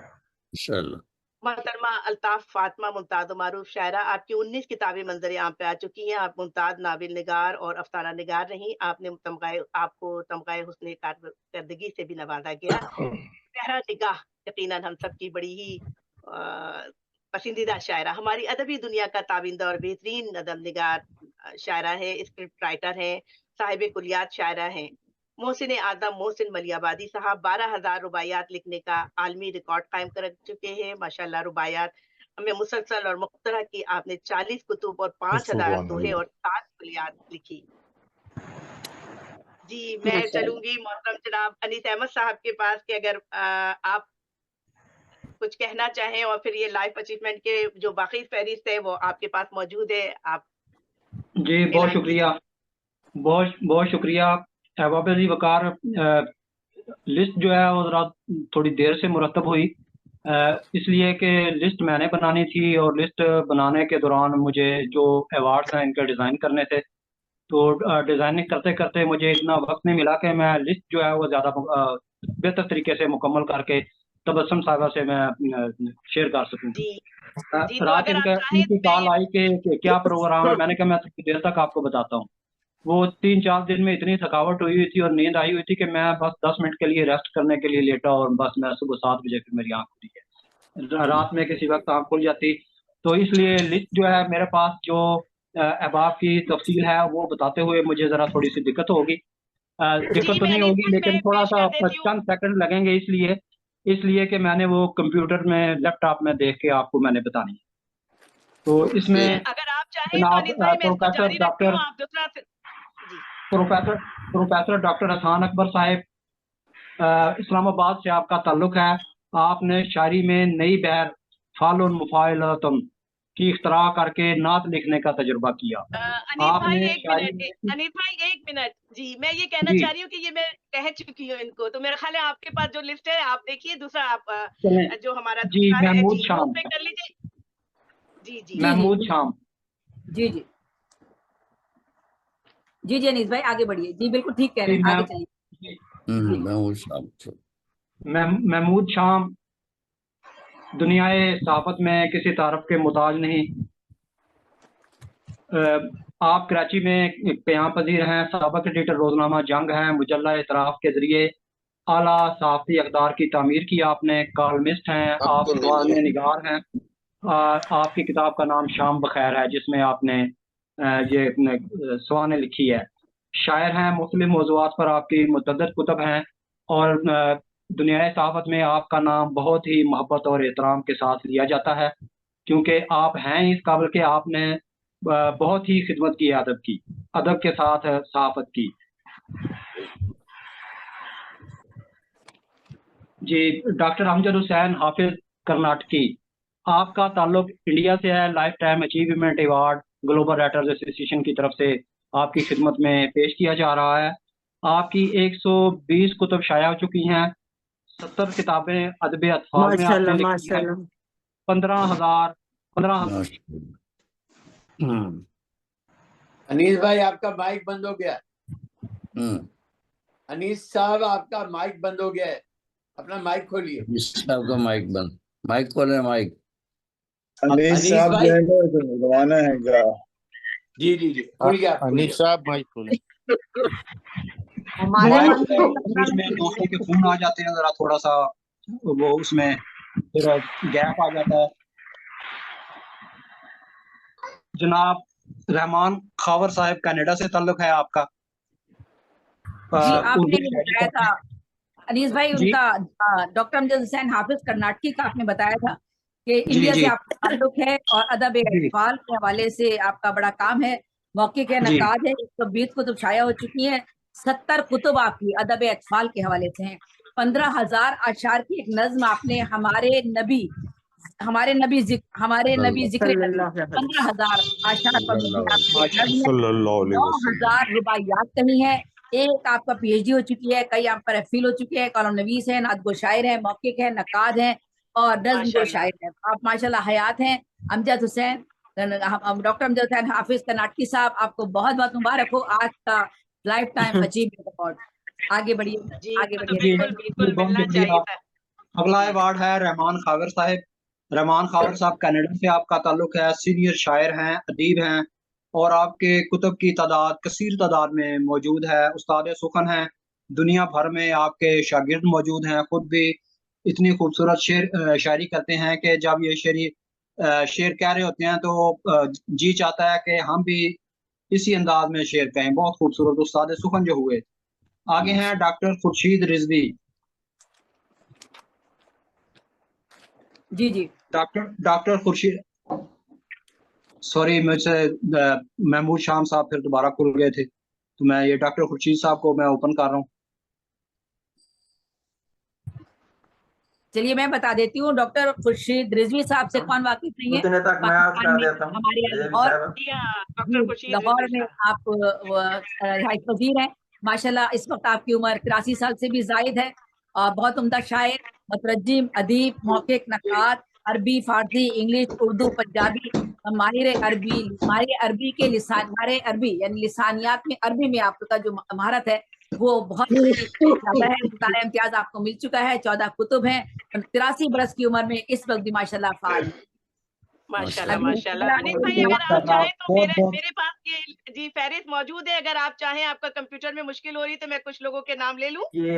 इंशाल्लाह। मोहतरमा अल्ताफ फातिमा मुमताज़ मारूफ शायरा, आपकी 19 किताबें मंज़र आम पे आ चुकी हैं। आप मुमताज़ नाविल निगार और अफ़साना निगार रहीं। आपको तमग़ाए हुस्न कारकर्दगी से भी नवाज़ा गया। पहरा निगाह यकीनन हम सब की बड़ी ही पसंदीदा शायरा, हमारी अदबी दुनिया का ताबिंदा और बेहतरीन नज़म निगार शायरा है, स्क्रिप्ट राइटर हैं, साहिब कुलियात शायरा हैं। मोहसिन आज़म मोहसिन मलियाबादी साहब 12,000 रुबाइयात लिखने का आलमी रिकॉर्ड कायम कर चुके हैं। माशाल्लाह रुबाइयात में मुसलसल और मुख्तरा की आपने 40 कुतुब और 5,000 दोहे और 7 कुलियात लिखी। जी, मैं माशाल्लाह। चलूँगी मोहतरम जनाब अनीस अहमद साहब के पास कि अगर आप कुछ कहना चाहें और फिर ये लाइफ अचीवमेंट के जो बाकी फ़हरिस्त है वो आपके पास मौजूद है, आप जी, बहुत ऐलान कीजिए। शुक्रिया। बहुत बहुत शुक्रिया। वापस जी वकार लिस्ट जो है वो ज़रा थोड़ी देर से मुरतब हुई, इसलिए कि लिस्ट मैंने बनानी थी और लिस्ट बनाने के दौरान मुझे जो अवार्ड्स हैं इनके डिज़ाइन करने थे। तो डिज़ाइनिंग करते करते मुझे इतना वक्त नहीं मिला कि मैं लिस्ट जो है वो ज़्यादा बेहतर तरीके से मुकम्मल करके तबस्सुम साहिबा से मैं शेयर कर सकूँ। जी जी, तो रात अगर आप इनका चाहें इनकी तो मैं कॉल आई कि क्या प्रोग्राम है, मैंने कहा मैं थोड़ी देर तक आपको बताता हूँ। वो 3-4 दिन में इतनी थकावट हुई थी और नींद आई हुई थी कि मैं बस 10 मिनट के लिए रेस्ट करने के लिए लेटा और बस मैं सुबह 7 बजे फिर मेरी आँख खुली है। रात में किसी वक्त आँख खुल जाती, तो इसलिए लिस्ट जो है मेरे पास जो अहबाब की तफसील है वो बताते हुए मुझे ज़रा थोड़ी-सी दिक्कत होगी। दिक्कत जी, तो मैं नहीं अनीस होगी भाई लेकिन मैं पेश थोड़ा-सा कर देती हूँ। चंद सेकंड लगेंगे इसलिए कि मैंने वो कंप्यूटर में लैपटॉप में देख के आपको मैंने बतानी है। तो इसमें अगर आप चाहें तो जनाब अनीस भाई मैं इसको प्रोफेसर जारी रखती हूँ, डॉक्टर आप दूसरा जी professor professor doctor Hasan Akbar साहब, इस्लामाबाद से आपका ताल्लुक है। आपने शायरी में नई बहर फालुन मुफाइलतुम की इख्तरा करके नात लिखने का तजुर्बा किया। अनीस भाई आपने एक शायरी मिनट, में अनीस भाई एक मिनट जी, मैं ये कहना जी चाह रही हूँ कि ये मैं कह चुकी हूँ इनको, तो मेरा ख्याल है आपके पास जो लिस्ट है आप देखिए, दूसरा आप चलें जो हमारा जी दूसरा है महमूद जी वो शाम उसमें कर लीजिए। जी जी जी महमूद शाम जी जी जी जी अनीस भाई आगे बढ़िए। जी बिल्कुल ठीक कह रहे जी हैं, आगे चलिए। जी मैं वो शाम महमूद शाम दुनियाए सहाफत में किसी तारफ के मुताज नहीं। आप कराची में क़याम पजीर हैं, साबिक़ एडिटर रोज़नामा जंग हैं, मुजल्ला इतराफ़ के ज़रिए आला सहाफ़ती अक़दार की तामीर की आपने, कॉलमिस्ट हैं, आप सवाल निगार हैं। आपकी किताब का नाम शाम बख़ैर है जिसमें आपने ये सवानें लिखी है। शायर हैं, मुख्तलिफ़ मौज़ूआत पर आपकी मुतअद्दिद कुतुब हैं और दुनियाए सहाफ़त में आपका नाम बहुत ही मोहब्बत और एहतराम के साथ लिया जाता है, क्योंकि आप हैं इस काबिल कि आपने बहुत ही खिदमत की है अदब के साथ सहाफ़त की। जी, डॉक्टर अमजद हुसैन हाफ़िज़ कर्नाटकी, आपका ताल्लुक इंडिया से है। Life time achievement award global writers association की तरफ से आपकी खिदमत में पेश किया जा रहा है। आपकी 120 कुतुब शाया हो चुकी हैं, 70 किताबें अदब अतफ़ाल में आपने लिखी है, 15,000 अनीस भाई आपका माइक बंद हो गया। अनीस साहब आपका माइक बंद हो गया है, अपना माइक खोलिए। आपका माइक बंद, माइक खोले माइक। अनीस साहब जो है ना रवाना है गा। जी जी जी खुल गया, अनीस साहब माइक खोले। बीच में दोस्तों के फोन आ जाते हैं, जरा थोड़ा सा वो उसमें फिर गैप आ जाता है। जनाब रहमान खावर साहब कनाडा से ताल्लुक है आपका। जी आपने उर्दू शायरी बताया था अनीस भाई, जी उनका डॉक्टर अमजद हुसैन हाफिज कर्नाटकी का आपने बताया था कि जी इंडिया जी से आपका ताल्लुक है और अदब जी अतफाल के हवाले से आपका बड़ा काम है। मौके के जी नकाद है, 120 कुतुब शाया हो चुकी है, 70 कुतुब आपकी अदब अतफाल के हवाले से हैं, 15,000 अशार की एक नज्म आपने हमारे नबी जिक्र नबी 15,000 अशार पर मुबनी आपकी एक नज्म है, 9,000 रुबाइयात कही है, एक आपका पीएचडी हो चुकी है, कई आप पर एफिल हो चुके हैं, कॉलम नवीस हैं, नात गो शायर हैं, मौक़िक़ हैं, नक्काद हैं और नज्म गो शायर हैं। आप माशाल्लाह हयात हैं। अमजद हुसैन डॉक्टर अमजद हुसैन हाफिज कर्नाटकी साहब, आपको बहुत बहुत मुबारक हो आज का लाइफ टाइम अचीवमेंट अवार्ड। आगे बढ़िए, जी, आगे तो बढ़िए। बिल्कुल मिलना बहुत चाहिए शुक्रिया। था। अगला जी अवार्ड है रहमान खावर साहब। रहमान खावर साहब कनाडा से आपका ताल्लुक है, सीनियर शायर हैं, अदीब हैं और आपके कुतुब की तादाद कसीर तादाद में मौजूद है। उस्ताद सुखन हैं, दुनिया भर में आपके शागिर्द मौजूद हैं। खुद भी इतनी खूबसूरत शायरी करते हैं कि जब ये शेर कह रहे होते हैं तो जी चाहता है कि हम भी इसी अंदाज में शेर कहें। बहुत खूबसूरत उस्ताद सुखन जो हुए। आगे हैं डॉक्टर खुर्शीद रिजवी। जी जी डॉक्टर खुर्शीद, सॉरी मुझसे महमूद शाम साहब फिर दोबारा खुल गए थे, तो मैं ये डॉक्टर खुर्शीद साहब को मैं ओपन कर रहा हूँ। चलिए मैं बता देती हूँ, डॉक्टर खुर्शीद रिजवी साहब से कौन वाकिफ नहीं है। उतने तक मैं आज पाकिस्तान करा में देता हूँ। हमारे और डॉक्टर खुर्शीद लाहौर रिजवी में साहब। आप रिहाइश पजीर हैं माशाल्लाह। इस वक्त आपकी उम्र 83 साल से भी जायद है और बहुत उम्दा शायर, मुतरज्जिम, अदीब, मौक़िक़, नक्काद, अरबी, फारसी, इंग्लिश, उर्दू, पंजाबी माहिर अरबी के लिसान, माहिर अरबी यानी लिसानियात में अरबी में आपका जो महारत है वो बहुत ही ज्यादा है। सितारा इम्तियाज आपको मिल चुका है, 14 कुतुब हैं, 83 बरस की उम्र में इस वक्त भी माशाल्लाह फाल है। माशाल्लाह माशाल्लाह। अनिस भाई अगर आप चाहें तो मेरे पास ये जी फहरिस्त मौजूद है, अगर आप चाहें, आपका कंप्यूटर में मुश्किल हो रही तो मैं कुछ लोगों के नाम ले लूं। ये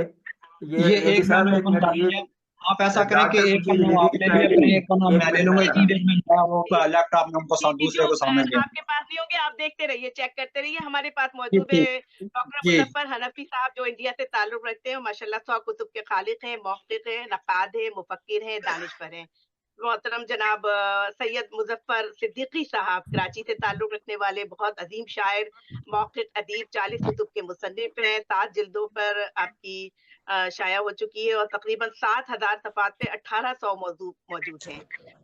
एक मेनू ओपन कर लीजिए। आप ऐसा करें कि एक पन्ना आप ले लीजिए, फिर एक पन्ना मैं ले लूंगा। इतनी देर में वो लैपटॉप में हमको दूसरे को सामने दे। आपके पास नहीं होंगे, आप देखते रहिए, चेक करते रहिए। हमारे पास मौजूद है डॉक्टर मुजफ्फर हनफी साहब, जो इंडिया से ताल्लुक रखते हैं, माशाल्लाह 100 कुतुब के खालिक हैं, मौक़िक़ हैं, नक़ाद हैं, मुफ़क्किर हैं, दानिशवर हैं। मोहतरम जनाब सैयद मुजफ्फर सिद्दीकी साहब, कराची से ताल्लुक रखने वाले बहुत अजीम शायर, मौक़िक़, अदीब, 40 कुतुब के मुसन्निफ़ हैं। 7 जिल्दों पर आपकी शाया हो चुकी है और तकरीबन 7000 सफ़ात पे 1800 मौजूद हैं।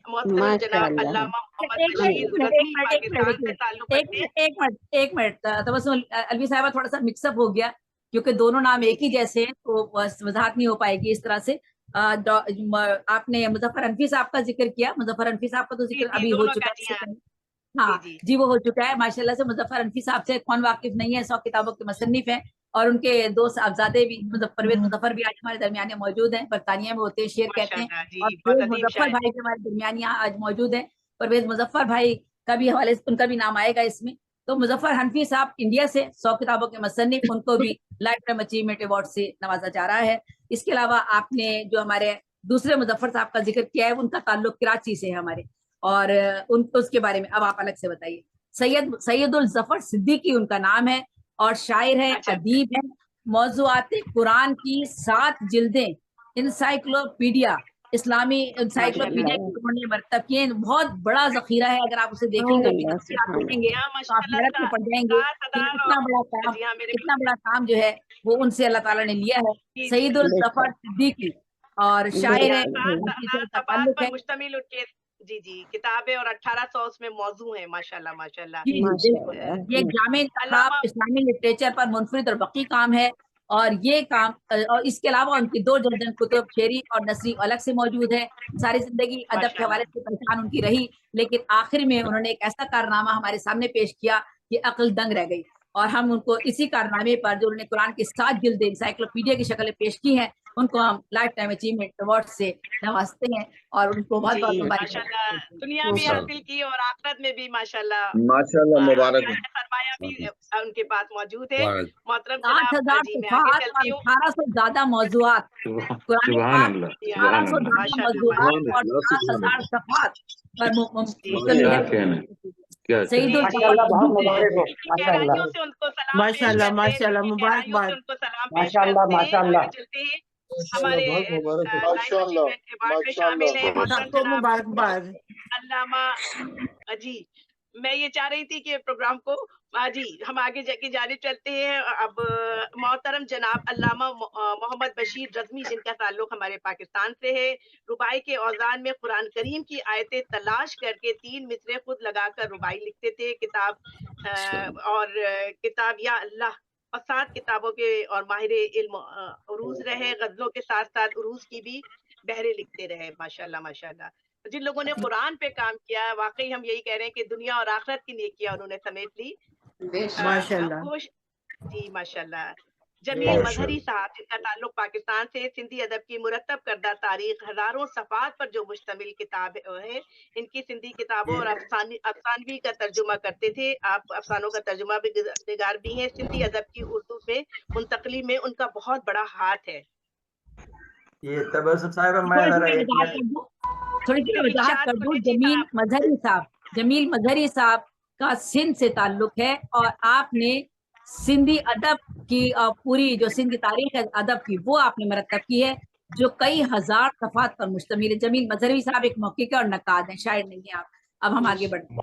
मोहतरम जनाब अल्लामा मोहम्मद बशीर रज़वी पाकिस्तान से ताल्लुक रखते हैं। एक मिनट तबस्सुम अलवी साहिबा, थोड़ा सा मिक्सअप हो गया क्योंकि दोनों नाम एक ही जैसे हैं, तो वजाहत नहीं हो पाएगी इस तरह से। आपने मुजफ्फर हनफी साहब का जिक्र किया, मुजफ्फर हनफी साहब का तो जिक्र अभी हो चुका है। हाँ जी, वो हो चुका है माशाल्लाह से। मुजफ्फर हनफी साहब से कौन वाकिफ नहीं है, 100 किताबों के मुसन्निफ हैं और उनके 2 साहबजादे भी परवेज मुजफ्फर भी आज हमारे दरमियान मौजूद हैं। बरतानिया में होते हैं, शेर कहते हैं, और परवेज मुजफ्फर भाई भी हमारे दरमियान आज मौजूद हैं। परवेज मुजफ्फर भाई का भी हवाले से उनका भी नाम आएगा इसमें। तो मुजफ्फर हनफी साहब इंडिया से 100 किताबों के मुसन्निफ, उनको भी लाइफ टाइम अचीवमेंट अवार्ड से नवाजा जा रहा है। इसके अलावा आपने जो हमारे दूसरे मुजफ्फर साहब का जिक्र किया है, उनका ताल्लुक कराची से है हमारे, और उसके बारे में अब आप अलग से बताइए। सैयदुल जफर सिद्दीकी उनका नाम है और शायर है, अदीब है। मौज़ूआत कुरान की 7 जिल्दें इंसाइक्लोपीडिया, इस्लामी इंसाइक्लोपीडिया की उन्होंने मरतब किए। बहुत बड़ा जखीरा है, अगर आप उसे देखेंगे देखेंगे तो आप हैरत में पड़ जाएंगे कि इतना बड़ा काम जो है वो उनसे अल्लाह ताला ने लिया है। सैयदुल जफर सिद्दीकी और शायर है, मुश्तमिल उनके जी किताबें और 1800 उसमें मौजू हैं। माशाल्लाह माशाल्लाह। ये जामे इस्लामी लिटरेचर पर मुनफरिद और बकी काम है। और ये काम और इसके अलावा उनकी 2 दर्जन कुतुब शेरी और नसरी अलग से मौजूद है। सारी जिंदगी अदब के हवाले से पहचान उनकी रही, लेकिन आखिर में उन्होंने एक ऐसा कारनामा हमारे सामने पेश किया कि अक्ल दंग रह गई, और हम उनको इसी कारनामे पर, जो उन्होंने कुरान की 7 जिल्दें इंसाइक्लोपीडिया की शक्ल में पेश की हैं, उनको हम लाइफ टाइम अचीवमेंट अवार्ड से नवाजते हैं और उनको बहुत बहुत मुबारक। दुनिया भी हासिल की और आखिरत में भी माशाल्लाह मुबारक। सरमाया भी उनके पास मौजूद है। मोहतरम 8000 सफ़ात और 1800 से ज्यादा मौज़ूआत, कुरान पाक 1800 ज्यादा मौज़ूआत और 7000 सफ़ात पर मुश्तमिल है। माशाल्लाह माशाल्लाह, मुबारकबाद, माशाल्लाह माशाल्लाह। हमारे सबको मुबारकबाद। अल्लामा जी, मैं ये चाह रही थी कि प्रोग्राम को जी हम आगे जाके जाने चलते हैं। अब मोहतरम जनाब अल्लामा मोहम्मद बशीर रज़वी, जिनका ताल्लुक हमारे पाकिस्तान से है, रुबाई के औज़ान में कुरान करीम की आयतें तलाश करके 3 मिसरे खुद लगाकर रुबाई लिखते थे। किताब या अल्लाह और 7 किताबों के और माहिर इल्म उरूज़ रहे। गज़लों के साथ साथ उरूज़ की भी बहरें लिखते रहे। माशाल्लाह माशाल्लाह। जिन लोगों ने कुरान पे काम किया है, वाकई हम यही कह रहे हैं कि दुनिया और आखिरत की नेकियां उन्होंने समेट ली। माशाल्लाह जी माशाल्लाह। जमील मजहरी साहब, जिनका ताल्लुक पाकिस्तान से, सिंधी अदब की मुरत्तब करदा तारीख, हजारों सफ़ात पर जो मुश्तमिल किताब है, इनकी सिंधी किताबों और अफसानवी का तर्जुमा करते थे। आप अफसानों का तर्जुमा भी निगार भी हैं। सिंधी अदब की उर्दू में मुंतकली में उनका बहुत बड़ा हाथ है। ये तबस्सुम साहिबा, मैं थोड़ी सी वजाहत कर दूं। जमील मजहरी साहब का सिंध से ताल्लुक है और आपने सिंधी अदब की पूरी जो सिंधी तारीख है अदब की, वो आपने मरतब की है, जो कई हजार सफ़ात पर मुश्तमिल है। जमील मजहरी साहब एक मौक़िक़ और नक़ाद हैं, शायर नहीं है आप। अब हम आगे बढ़ते हैं।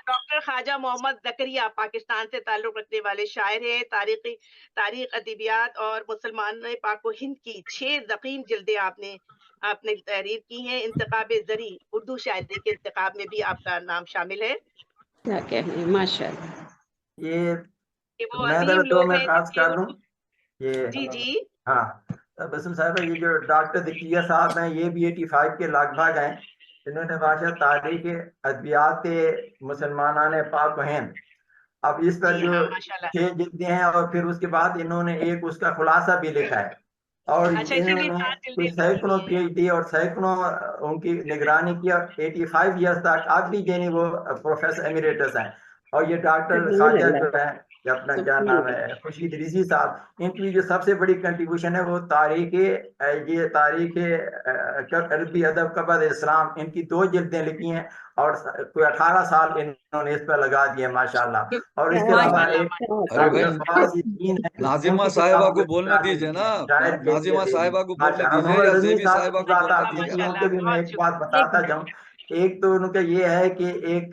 डॉक्टर ख्वाजा मोहम्मद ज़करिया पाकिस्तान से ताल्लुक रखने वाले शायर हैं। तारीख, अदबियात और मुसलमान पाक व हिंद की 6 ज़ख़ीम जिल्दें आपने तहरीर की हैं। इंतखाब ज़री, उर्दू शायरी के इंतखाब में भी आपका नाम शामिल है। माशाल्लाह। ये मैं 2 में खास कर दूं ये जी हाँ, तबस्सुम साहिबा, ये जो डॉक्टर ज़किया साहब हैं, ये भी 85 के लगभग हैं। इन्होंने बादशाह तारीख अदबियात मुसलमानान पाक व हिंद, अब इस पर जी जो हाँ, माशाल्लाह। 6 जिल्दें हैं और फिर उसके बाद इन्होंने एक उसका खुलासा भी लिखा है, और अच्छा, इसीलिए इन्होंने 7 कोई जिल्दें सैकड़ों बनी हैं। PhD और सैकड़ों उनकी निगरानी की, और 85 ईयर्स तक आखिरी देनी वो प्रोफेसर एमिरेटस हैं। और ये डॉक्टर खाजा जो है, ये अपना क्या नाम है, खुर्शीद रिजवी साहब, इनकी जो सबसे बड़ी कंट्रीब्यूशन है वो तारीख अरबी अदब कबल इस्लाम, इनकी 2 जिल्दें लिखी हैं, और कोई 18 साल इन्होंने इस पर लगा दिए माशाल्लाह। और इसके अलावा माशाल्लाह, एक अरे भाई डॉक्टर फवाज यकीन है, नाजिमा उनकी साहिबा किताब को बोलने दीजिए ना, शायर के नाजिमा साहिबा को बोलने माशाल्लाह। दीजिए, मोहम्मद या रजवी जेबी साहब साहिबा की को बात बोलने आती है, दीजिए। उनके भी मैं बहुत एक बात शुक्रिया। बताता जाऊं। एक तो उनका ये है कि एक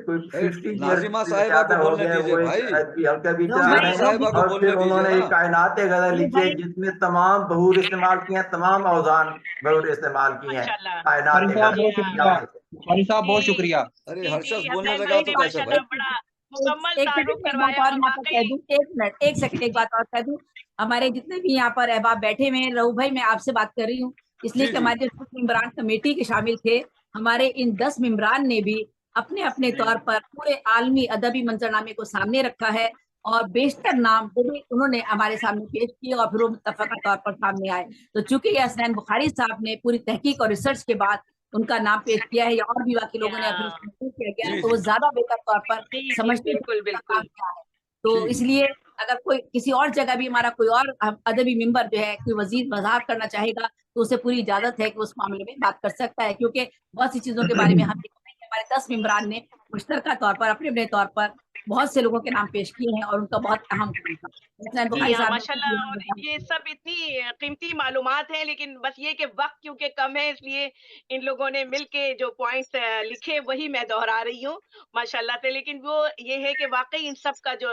कोई 50 नाजिमा ईयर्स साहिबा ज्यादा को हो बोलने गए, दीजिए वो भाई, एक हल्का भी चाह नाजिमा रहे हैं, साहिबा को और फिर बोलने दीजिए उन्होंने ना। एक कायनात गज़ल लिखी है जिसमें तमाम बहूर इस्तेमाल किए हैं, तमाम औजान बहूर इस्तेमाल किए हैं, माशाल्लाह। कायनात बुखारी साहब जी बहुत गज़ल। हाँ। शुक्रिया, बुखारी साहब बहुत जी, शुक्रिया। अरे जी, हर जी, शख्स बोलने हसनैन लगा भाई तो ने कैसे भाई? माशाल्लाह बड़ा मुकम्मल एक तारुफ सेकंड, एक बात करवाया और और यहाँ पर कह वाक़ई दूं, 1 मिनट, 1 सेकंड, एक बात और कह दूं। हमारे जितने भी यहाँ पर अहबाब बैठे हुए हैं, रहू भाई मैं आपसे बात कर रही हूँ इसलिए जी कि जी हमारे जो मेंबरान कमेटी के शामिल थे, हमारे इन 10 मेंबरान ने भी अपने अपने तौर पर पूरे आलमी अदबी मंजरनामे को सामने रखा है, और बेशतर नाम वो भी उन्होंने हमारे सामने पेश किए, और फिर वो मुत्तफ़क़ा तौर पर सामने आए। तो चूंकि ये हसनैन बुखारी साहब ने पूरी तहकीक और रिसर्च के बाद उनका नाम पेश किया है, या और भी बाकी लोगों ने, या फिर उसको महसूस किया गया है, जी तो वो जी ज्यादा बेहतर तौर पर जी, जी, समझते हैं बिल्कुल, कि उसका काम बिल्कुल। क्या है। तो ठीक। इसलिए अगर कोई किसी और जगह भी हमारा कोई और अदबी मेंबर जो है कोई वजीर वजाहत करना चाहेगा, तो उसे पूरी इजाजत है कि उस मामले में बात कर सकता है, क्योंकि बहुत सी चीजों के बारे में हम हमारे 10 मेंबरान ने मुश्तरका तौर पर अपने अपने तौर पर बहुत से लोगों के नाम पेश किए हैं, और उनका बहुत अहम काम था। हसनैन जी बुखारी हाँ, साहब माशाल्लाह। और ने ये सब इतनी कीमती मालूमात हैं, लेकिन बस ये कि वक़्त क्योंकि कम है, इसलिए इन लोगों ने मिल के जो पॉइंट्स लिखे वही मैं दोहरा रही हूँ माशाल्लाह से। लेकिन वो ये है कि वाक़ई इन सब का जो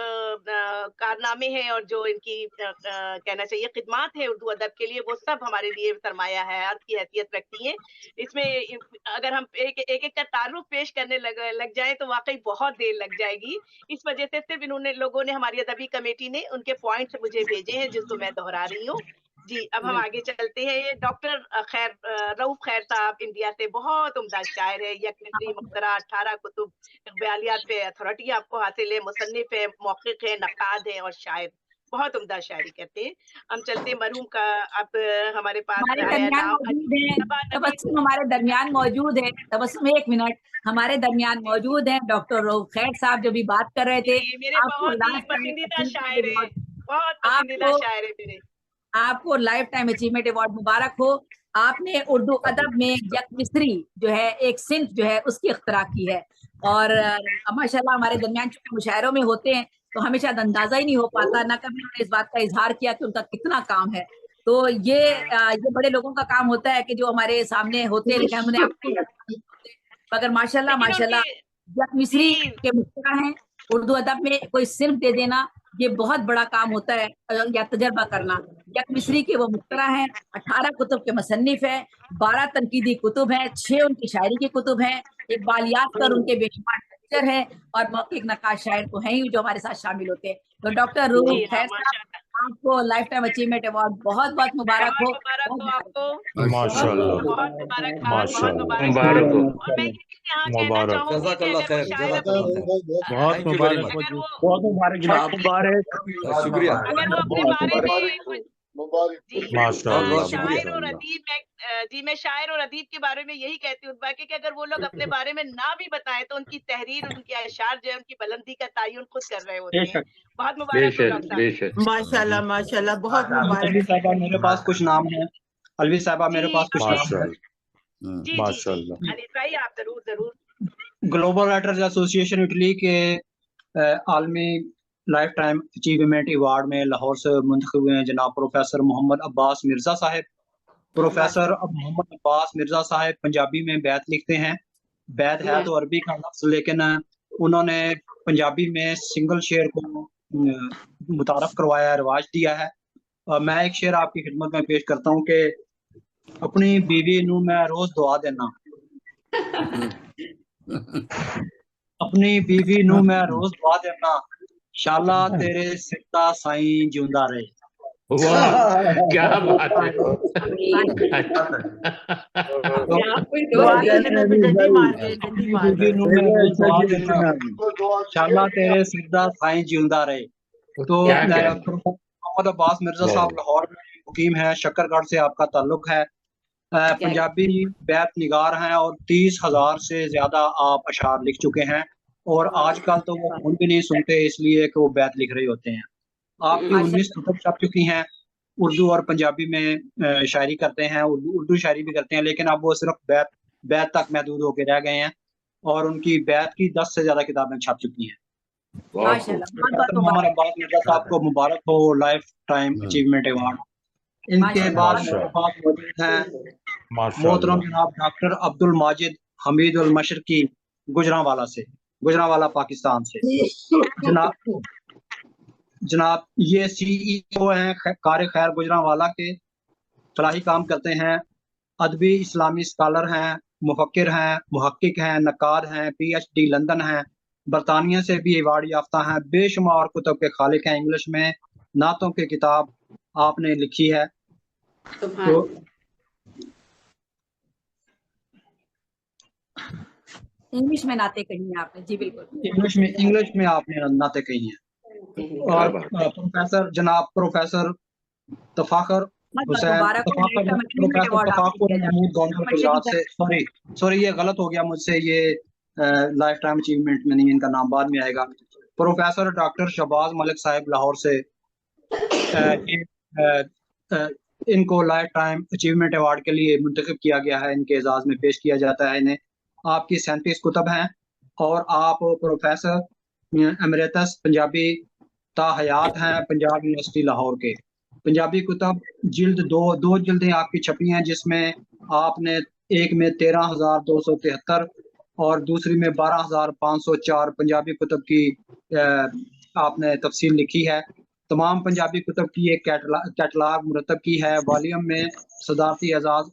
कारनामे हैं और जो इनकी कहना चाहिए खिदमात है उर्दू अदब के लिए, वो सब हमारे लिए सरमाया हयात की हैसियत रखती हैं। इसमें अगर हम एक-एक का तारुफ़ पेश करने लग जाएँ तो वाक़ई बहुत देर लग जाएगी। इस वजह से सिर्फ इन्होंने लोगों ने, हमारी अदबी कमेटी ने उनके पॉइंट्स मुझे भेजे हैं जिसको मैं दोहरा रही हूँ। जी, अब हम आगे चलते हैं। ये डॉक्टर रऊफ़ खैर साहब इंडिया से बहुत उम्दा शायर है, यकनज़री मुख्तरा 18 कुतुब इक़बालियात पे अथॉरिटी आपको हासिल है, मुसन्निफ़ है, मौक़िक़ है, नक़ाद है और शायर। बहुत उम्दा शायरी करते हैं। हम चलते हैं मरहूम का, अब हमारे पास हमारे आया दरमियान नाम मौजूद है सबा नदीम। तबस्सुम, हमारे दरमियान मौजूद है तबस्सुम, 1 मिनट, हमारे दरमियान मौजूद है डॉक्टर रऊफ खैर साहब जो भी बात कर रहे थे। जी, मेरे आपको बहुत ही लाइफ टाइम पसंदीदा अचीवमेंट शायर हैं, अवार्ड, बहुत पसंदीदा आपको शायर है मेरे। आपको लाइफ टाइम अचीवमेंट अवार्ड मुबारक हो। आपने उर्दू अदब में यक मिस्री जो है एक सिंफ जो है उसकी इख्तरा की है, और माशाल्लाह हमारे दरमियान चूंकि मुशायरों में होते हैं तो हमेशा अंदाजा ही नहीं हो पाता, ना कभी उन्होंने इस बात का इजहार किया कि उनका कितना काम है। तो ये बड़े लोगों का काम होता है कि जो हमारे सामने होते हैं, लेकिन हमने आपको, मगर माशाल्लाह लेकिन माशाल्लाह उनके यक मिस्री जी, के मुख्तरा हैं। उर्दू अदब में कोई सिर्फ दे देना ये बहुत बड़ा काम होता है, या तजर्बा करना। यक मिस्री के वो मुख्तरा हैं, 18 कुतुब के मुसन्निफ हैं, 12 तनकीदी कुतुब हैं, 6 उनकी शायरी के कुतुब हैं, इक़बालियात पर उनके बेशुमार लेक्चर है, और मौक़िक़ नक्काश शायर तो हैं ही जो हमारे साथ शामिल होते हैं। तो डॉक्टर जी रूफ हाँ, खैर साहब, माशाल्लाह। आपको लाइफ टाइम अचीवमेंट अवार्ड बहुत बहुत मुबारक बहुत हो, मुबारक बहुत हो मुबारक आपको, हो। माशाल्लाह बहुत मुबारक खान, बहुत माशाल्लाह मुबारक खान। मुबारक हो। और मैं ये भी यहाँ कहना मुबारक। चाहूँगी कि जज़ाकल्लाह अगर वो खैर, शायर जज़ाकल्लाह खैर, बहुत थैंक यू वेरी मुबारक हो मच, अगर जी। वो बहुत मुबारक जनाब, मुबारक। बहुत शुक्रिया। मुबारक। अगर वो अपने बहुत बारे में मुबारक कुछ मुबारक जी बहुत माशाल्लाह बहुत शुक्रिया। शायर और अदीब मैं शायर और अदीब के बारे में यही कहती हूँ बाकी कि अगर वो लोग अपने बारे में ना भी बताएं तो उनकी तहरीर, उनके अशआर जो है उनकी बुलंदी का तायुन खुद कर रहे होते हैं। बेशक। बहुत मुबारक हो डॉक्टर साहब। बेशक माशाल्लाह माशाल्लाह, बहुत माशाल्लाह अलवी मुबारक। साहबा मेरे पास कुछ नाम है, अलवी साहबा मेरे जी, पास कुछ नाम है। हम्म, जी, जी, जी। माशाल्लाह। अनिल भाई आप ज़रूर, ज़रूर। ग्लोबल राइटर्स एसोसिएशन इटली के आलमी लाइफ टाइम अचीवमेंट अवार्ड में लाहौर से मुंतखब हुए हैं जनाब प्रोफेसर मोहम्मद अब्बास मिर्जा साहब। प्रोफेसर मोहम्मद अब्बास मिर्जा साहब पंजाबी में बैत लिखते हैं। बैत है तो अरबी का लफ्ज, लेकिन उन्होंने पंजाबी में सिंगल शेर को मुतारफ करवाया, रिवाज दिया है। मैं एक शेर आपकी खिदमत में पेश करता हूँ कि अपनी बीवी नू मैं रोज दुआ देना, अपनी बीवी नू मैं रोज दुआ देना, शाला तेरे सिरता साईं जिंदा रहे। वाह क्या बात है। इंशाल्लाह तेरे सिरदार साईं जिंदा रहे। तो मोहम्मद अब्बास मिर्जा साहब लाहौर में मुकीम है, शक्करगढ़ से आपका ताल्लुक है, पंजाबी बैत निगार हैं और 30,000 से ज्यादा आप अशार लिख चुके हैं और आजकल तो वो फोन भी नहीं सुनते इसलिए कि वो बैत लिख रहे होते हैं। आपकी 19 किताब छप चुकी हैं, उर्दू और पंजाबी में शायरी करते हैं, उर्दू शायरी भी करते हैं, लेकिन अब वो सिर्फ बैत तक महदूद होकर रह गए हैं और उनकी बैत की 10 से ज्यादा किताबें छप चुकी हैं। मोहम्मद अब्बास मिर्जा साहब को मुबारक हो लाइफ टाइम अचीवमेंट अवार्ड। इनके बाद मौजूद हैं मोहतरम जनाब डॉक्टर अब्दुल माजिद हमीद उल मशरकी गुजरांवाला से, गुजरांवाला पाकिस्तान से। जनाब ये CEO हैं कार खैर गुजरांवाला के, फलाही काम करते हैं, अदबी इस्लामी स्कॉलर हैं, मुफक्किर हैं, मुहक्किक हैं, नक्काद हैं, PhD लंदन हैं, बरतानिया से भी अवार्ड याफ्ता हैं, बेशुमार कुतुब के खालिक हैं। इंग्लिश में नातों की किताब आपने लिखी है, तो इंग्लिश में नाते कही हैं आपने। जी बिल्कुल, इंग्लिश में आपने नाते कही हैं। और प्रोफेसर जनाब प्रोफेसर तफाखर हुसैन महमूद गोंदल गुजरात से, सॉरी ये गलत हो गया मुझसे, ये लाइफ टाइम अचीवमेंट में नहीं, इनका नाम बाद में आएगा। प्रोफेसर डॉक्टर शहबाज मलिक साहब लाहौर से, इनको लाइफ टाइम अचीवमेंट अवार्ड के लिए मुंतखब किया गया है, इनके एजाज में पेश किया जाता है इन्हें। आपकी 37 कुतब हैं और आप प्रोफेसर एमरेटस पंजाबी ताहयात हैं पंजाब यूनिवर्सिटी लाहौर के। पंजाबी कुतब जिल्द दो जिल्दें आपकी छपी हैं, जिसमें आपने एक में 13,273 और दूसरी में 12,504 पंजाबी कुतब की आपने तफसील लिखी है। तमाम पंजाबी कुतब की एक कैटलाग मुरतब की है। वॉल्यूम में सदारती एजाज,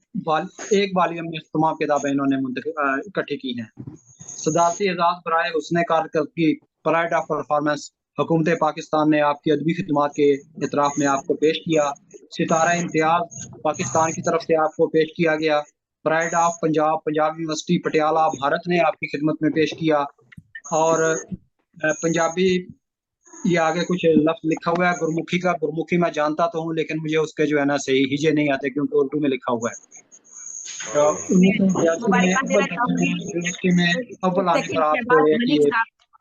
एक वॉल्यूम में तमाम किताबें इन्होंने इकट्ठी की हैं। सदारती एजाज बराए हुस्न कारकर्दगी, प्राइड ऑफ परफॉर्मेंस, हुकूमत पाकिस्तान ने आपकी अदबी खिदमात के इतराफ में आपको पेश किया। सितारा इम्तियाज पाकिस्तान की तरफ से आपको पेश किया गया। Pride of Punjab, Punjab university Patiala Bharat ने आपकी खिदमत में पेश किया। और पंजाबी ये आगे कुछ लफ्ज लिखा हुआ है गुरमुखी का, गुरमुखी मैं जानता तो हूँ लेकिन मुझे उसके जो है ना सही हिजे नहीं आते क्योंकि उर्दू में लिखा हुआ है।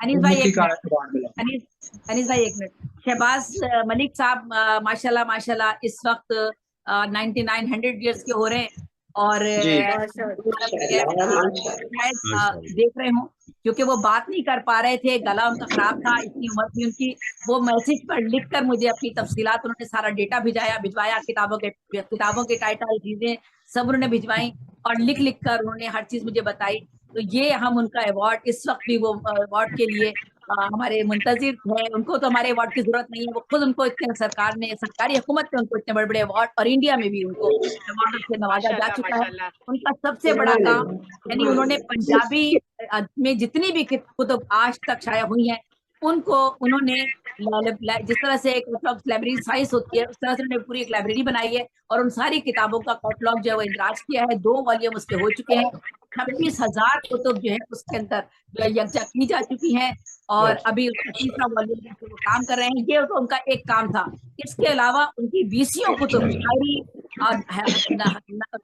अनीस भाई एक मिनट। शहबाज मलिक साहब माशाल्लाह इस वक्त 99-100 ईयर्स के हो रहे हैं और देख रहे हो क्योंकि वो बात नहीं कर पा रहे थे, गला उनका खराब था, इतनी उम्र थी उनकी। वो मैसेज पर लिख कर मुझे अपनी तफसीलात, उन्होंने सारा डेटा भिजवाया, किताबों के टाइटल चीजें सब उन्होंने भिजवाई और लिख कर उन्होंने हर चीज मुझे बताई। तो ये हम उनका अवार्ड इस वक्त भी वो अवार्ड के लिए हमारे मुंतजिर है। उनको तो हमारे अवार्ड की जरूरत नहीं है, वो खुद उनको इतने सरकारी हुकूमत ने उनको इतने बड़े बड़े अवार्ड और इंडिया में भी उनको अवार्ड से नवाजा जा चुका है। उनका सबसे बड़ा काम यानी उन्होंने पंजाबी में जितनी भी कुतुब आज तक शाया हुई हैं उनको उन्होंने जिस तरह से एक लाइब्रेरी साइज होती है उस तरह से उन्होंने पूरी एक लाइब्रेरी बनाई है और उन सारी किताबों का कैटलॉग जो है वो इंदराज किया है। 2 वॉल्यूम उसके हो चुके हैं। 26,000 कुतुब जो है उसके अंदर यकजा की जा चुकी हैं और अभी उसका 3रा वॉल्यूम वो काम कर रहे हैं। ये तो उनका एक काम था। इसके अलावा उनकी 20 कुतुब शायरी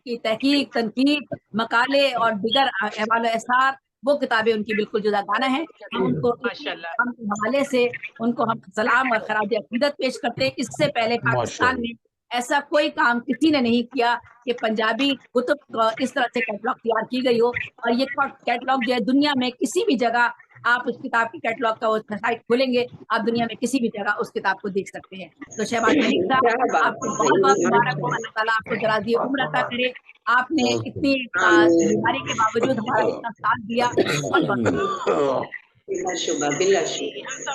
की तहकीक, तनकीद, मकाले और दीगर अहवाल एसार, वो किताबें उनकी बिल्कुल जुदा गाना है। हम उनको हवाले से उनको हम सलाम और खराज अकीदत पेश करते हैं। इससे पहले पाकिस्तान में ऐसा कोई काम किसी ने नहीं किया कि पंजाबी कुतुब इस तरह से कैटलॉग तैयार की गई हो। और ये कैटलॉग जो है दुनिया में किसी भी जगह आप उस किताब की कैटलॉग का साइट खोलेंगे, आप दुनिया में किसी भी जगह उस किताब को देख सकते हैं। तो शहबाज मलिक साहब आपको बहुत बहुत मुबारक हो, अल्लाह ताला आपको दराज़ी उम्र अता करे। आपने इतनी बीमारी के बावजूद हमारा इतना साथ दिया। हम सब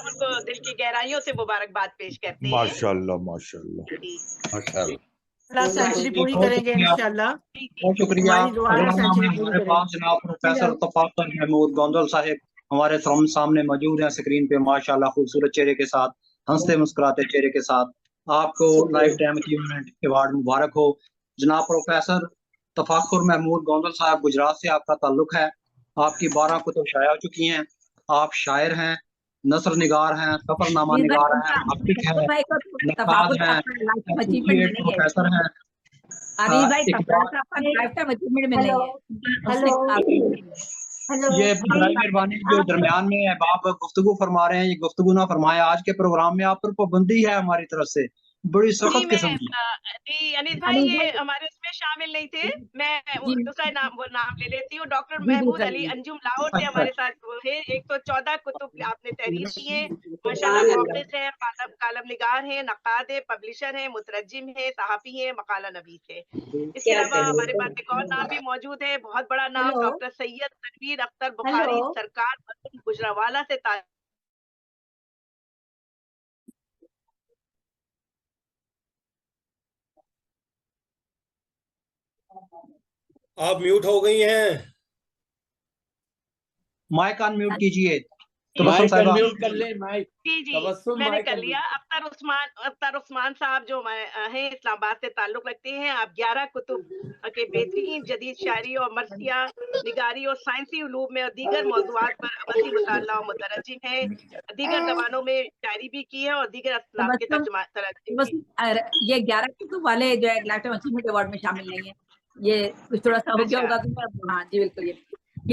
उनको दिल की गहराइयों से मुबारकबाद पेश करते हैं। माशाल्लाह माशाल्लाह। सेंचुरी पूरी करेंगे इंशाल्लाह। बहुत शुक्रिया। हमारे पास जनाब प्रोफेसर तफाखर महमूद गोंदल साहब हमारे सामने मौजूद हैं स्क्रीन पे, माशाल्लाह खूबसूरत चेहरे के साथ, हंसते मुस्कुराते चेहरे के साथ। आपको लाइफ टाइम अचीवमेंट अवार्ड मुबारक हो। जनाब प्रोफेसर तफाखुर महमूद गोंदल साहब, गुजरात से आपका ताल्लुक है। आपकी 12 कुतुब शाया हो चुकी हैं। आप शायर हैं, नसर निगार हैं, सफरनामा अनीस भाई, निगार हैं, उनका मुहक्किक हैं, भाई का तो नक्काद तफाकुर हैं, आपका लाइफ टाइम अचीवमेंट में एसोसिएट नहीं है। प्रोफेसर हैं, अनीस भाई, इकबाल। तफाकुर आपका लाइफ टाइम अचीवमेंट में हेलो नहीं है। हेलो हेलो ये बराए मेहरबानी जो दरमियान में है, आप गुफ्तगू फरमा रहे हैं, ये गुफ्तगू ना फरमाए। आज के प्रोग्राम में आप पर पाबंदी है हमारी तरफ से, बड़ी जी सख्त मैं किस्म की। जी अनीस भाई, अनीस ये भाई, हमारे उसमें शामिल नहीं थे। मैं वो जी दूसरा नाम ले लेती हूँ। डॉक्टर जी महमूद दूसरा अली जी। अंजुम लाहौर से अच्छा, हमारे साथ वो है। 114 कुतुब आपने तहरीर की है माशाल्लाह। मौक़िफ़ है, कालम निगार है, नक्काद है, पब्लिशर है, मुतरज्जिम है, सहाफ़ी है, मकाला नवीस है। इसके अलावा हमारे पास एक और नाम भी मौजूद है, बहुत बड़ा नाम, hello doctor Syed Tanveer Akhtar hello Bukhari सरकार गुजरावाला से आप म्यूट हो गई हैं। माइक अनम्यूट कीजिए जी, तबस्सुम माइक साहिबा। अनम्यूट कर ले माइक। जी, जी, तबस्सुम मैंने माइक कर अनम्यूट। लिया। अख्तर उस्मान साहब जो हमारे हैं, इस्लामाबाद से ताल्लुक़ रखते हैं। आप 11 कुतुब के बेहतरीन जदीद शायरी और मर्सिया निगारी और साइंसी उलूम में और दीगर मौज़ूआत पर वसी मुताला और मुतरज्जिम हैं। दीगर ज़बानों में शायरी भी की है और दीगर असलाफ़ के तरज्जुम भी। ये 11 कुतुब वाले जो है लाइफ टाइम अचीवमेंट अवार्ड में शामिल नहीं है। ये कुछ थोड़ा सा हो गया अच्छा। होगा कि हाँ जी बिल्कुल, ये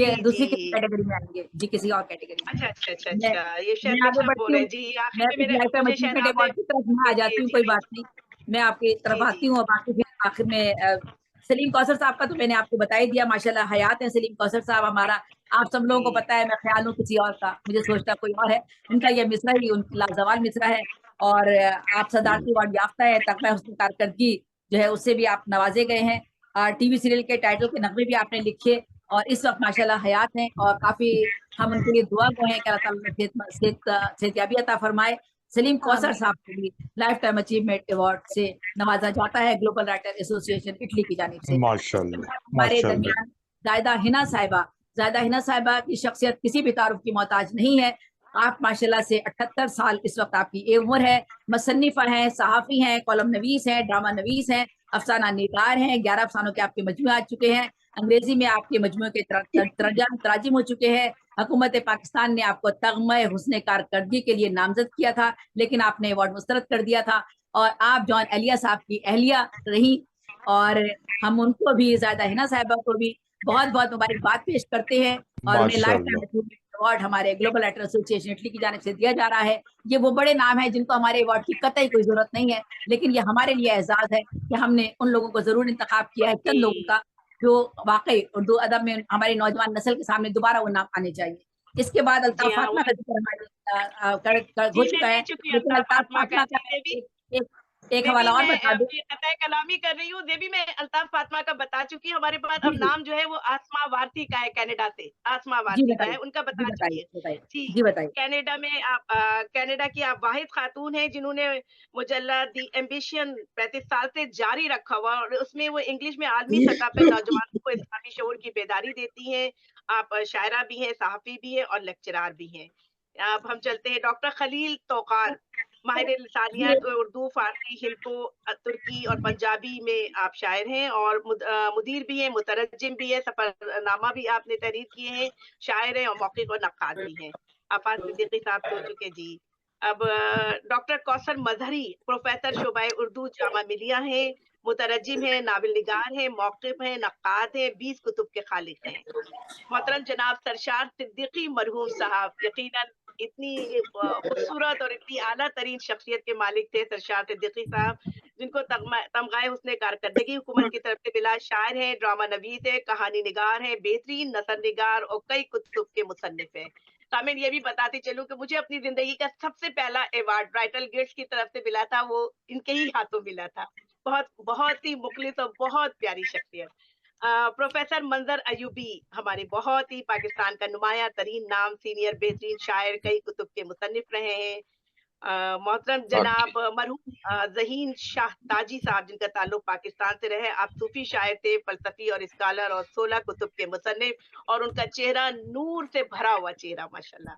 जी, दूसरी किसी जी। कैटेगरी में आएंगे जी, किसी और कैटेगरी में। मैं ये मैं शर्मिन आगे साहब बोल बढ़ती रहे हूँ। हैं। जी, आखिर मैं में कुछ मेरे लाइफ टाइम मुझे अचीवमेंट शहज़ाद ने अवार्ड की तरफ मैं आ जाती हूँ, कोई बात नहीं। मैं आपकी तरफ जी, आती हूँ और बाकी फिर आखिर में सलीम कौसर साहब का तो मैंने आपको बता ही दिया, माशाल्लाह हयात है सलीम कौसर साहब हमारा। आप सब लोगों को जी। पता है, मैं ख्याल हूँ किसी और का, मुझे सोचता कोई और है। उनका ये मिसरा ही उनकी लाजवाल मिसरा है। और आप सदारती अवार्ड याफ्ता है, तकवा हुस्न कारकर्दगी जो है उससे भी आप नवाजे गए हैं। टीवी सीरियल के टाइटल के नगमे भी आपने लिखे और इस वक्त माशाल्लाह हयात हैं और काफी हम उनके लिए दुआ गो हैं कि अल्लाह ताला सेहतयाबी अता फरमाए। सलीम कौसर साहब को भी लाइफ टाइम अचीवमेंट अवार्ड से नवाजा जाता है ग्लोबल राइटर एसोसिएशन इटली की जानिब से। इसके माशाल्लाह बाद हमारे माशाल्लाह। दरमियान जायदा हिना साहिबा की शख्सियत किसी भी तारुफ की मोहताज नहीं है। आप माशाल्लाह से 78 साल इस वक्त आपकी उम्र है। मुसन्निफा हैं, सहाफ़ी हैं, कॉलम नवीस हैं, ड्रामा नवीस हैं, अफसाना निगार हैं। 11 अफसानों के आपके मजमूए आ चुके हैं। अंग्रेजी में आपके मजमूए के तराजिम हो चुके हैं। हुकूमत पाकिस्तान ने आपको तगमा हुस्न कारकर्दगी के लिए नामजद किया था, लेकिन आपने अवार्ड मुस्तरद कर दिया था और आप जॉन एलिया साहब की अहलिया रही। और हम उनको भी, ज़ायदा हिना साहिबा को भी बहुत बहुत मुबारकबाद पेश करते हैं और उन्हें लाइफ टाइम माशाल्लाह अचीवमेंट अवार्ड हमारे ग्लोबल राइटर एसोसिएशन इटली की जानिब से दिया जा रहा है। ये वो बड़े नाम हैं जिनको हमारे अवार्ड की कतई कोई जरूरत नहीं है, लेकिन ये हमारे लिए एजाज है कि हमने उन लोगों को जरूर इंतखाब किया है, चंद लोगों का, जो वाकई उर्दू अदब में हमारी नौजवान नस्ल के सामने दोबारा वो नाम आने चाहिए। इसके बाद जी अल्ताफ हाँ, फातिमा वो का जिक्र हमारे हो जी, चुका ले है, चुकी लेकिन अल्ताफ अल्ताफ फातिमा का। फातिमा का जी, एक देवी हवाला और मैं बता दूं। अपनी क़ताए कलामी कर रही हूँ। देवी मैं अल्ताफ फातिमा का बता चुकी हूँ। हमारे पास अब जी नाम जो है वो आसमा वारसी का है, कनाडा से। आसमा जी वारसी का बताइए है, उनका जी बता चुकी बताइए है। बताइए जी, जी बताइए। कनाडा में आप कनाडा की आप वाहिद खातून हैं जिन्होंने मुजल्ला दी एम्बिशन 35 साल से जारी रखा हुआ और उसमें वो इंग्लिश में आलमी सतह पे नौजवानों को इस्लामी शऊर की बेदारी देती हैं। आप शायरा भी हैं, सहाफ़ी भी हैं और लेक्चरार भी हैं। अब हम चलते हैं डॉक्टर खलील तौकार, माहिर लिसानियत उर्दू, फ़ारसी, हिंदू, तुर्की और पंजाबी में आप शायर हैं और मुदीर भी हैं, मुतरज्जिम भी हैं, सफ़रनामा भी आपने तहरीर किए हैं, शायर हैं और मौक़िफ़ और नक्काद भी हैं। आफ़ाक़ सिद्दीक़ी साहब तो हो चुके जी। अब डॉक्टर कौसर मज़हरी प्रोफ़ेसर शोबाए उर्दू जामा मिलिया हैं, मुतरज्जिम हैं, नावल निगार हैं, मौक़िफ़ हैं, नक्काद हैं, 20 कुतुब के ख़ालिक़ हैं। मोहतरम जनाब सरशार सिद्दीकी मरहूम साहब, यकीनन इतनी खूबसूरत और इतनी आला तरीन शख्सियत के मालिक थे सरशार सिद्दीकी साहब, जिनको तमगाए हुस्न कारकर्दगी हुकूमत की तरफ से मिला। शायर हैं, ड्रामा नवीस हैं, कहानी निगार हैं, बेहतरीन नसर निगार और कई कुतुब के मुसन्निफ़ हैं। तामीर ये भी बताती चलूँ कि मुझे अपनी ज़िंदगी का सबसे पहला अवार्ड राइटर गिल्ड्स की तरफ से मिला था, वो इनके ही हाथों मिला था। बहुत बहुत ही मुखलिस और बहुत प्यारी शख्सियत। प्रोफेसर मंजर अयूबी हमारे बहुत ही पाकिस्तान का नुमाया तरीन नाम, सीनियर बेहतरीन शायर, कई कुतुब के मुसन्निफ रहे हैं। मोहतरम जनाब मरहूम ज़हीन शाह ताजी साहब, जिनका ताल्लुक पाकिस्तान से रहे, आप सूफी शायर थे, फलसफी और स्कॉलर और 16 कुतुब के मुसन्निफ और उनका चेहरा नूर से भरा हुआ चेहरा माशाल्लाह।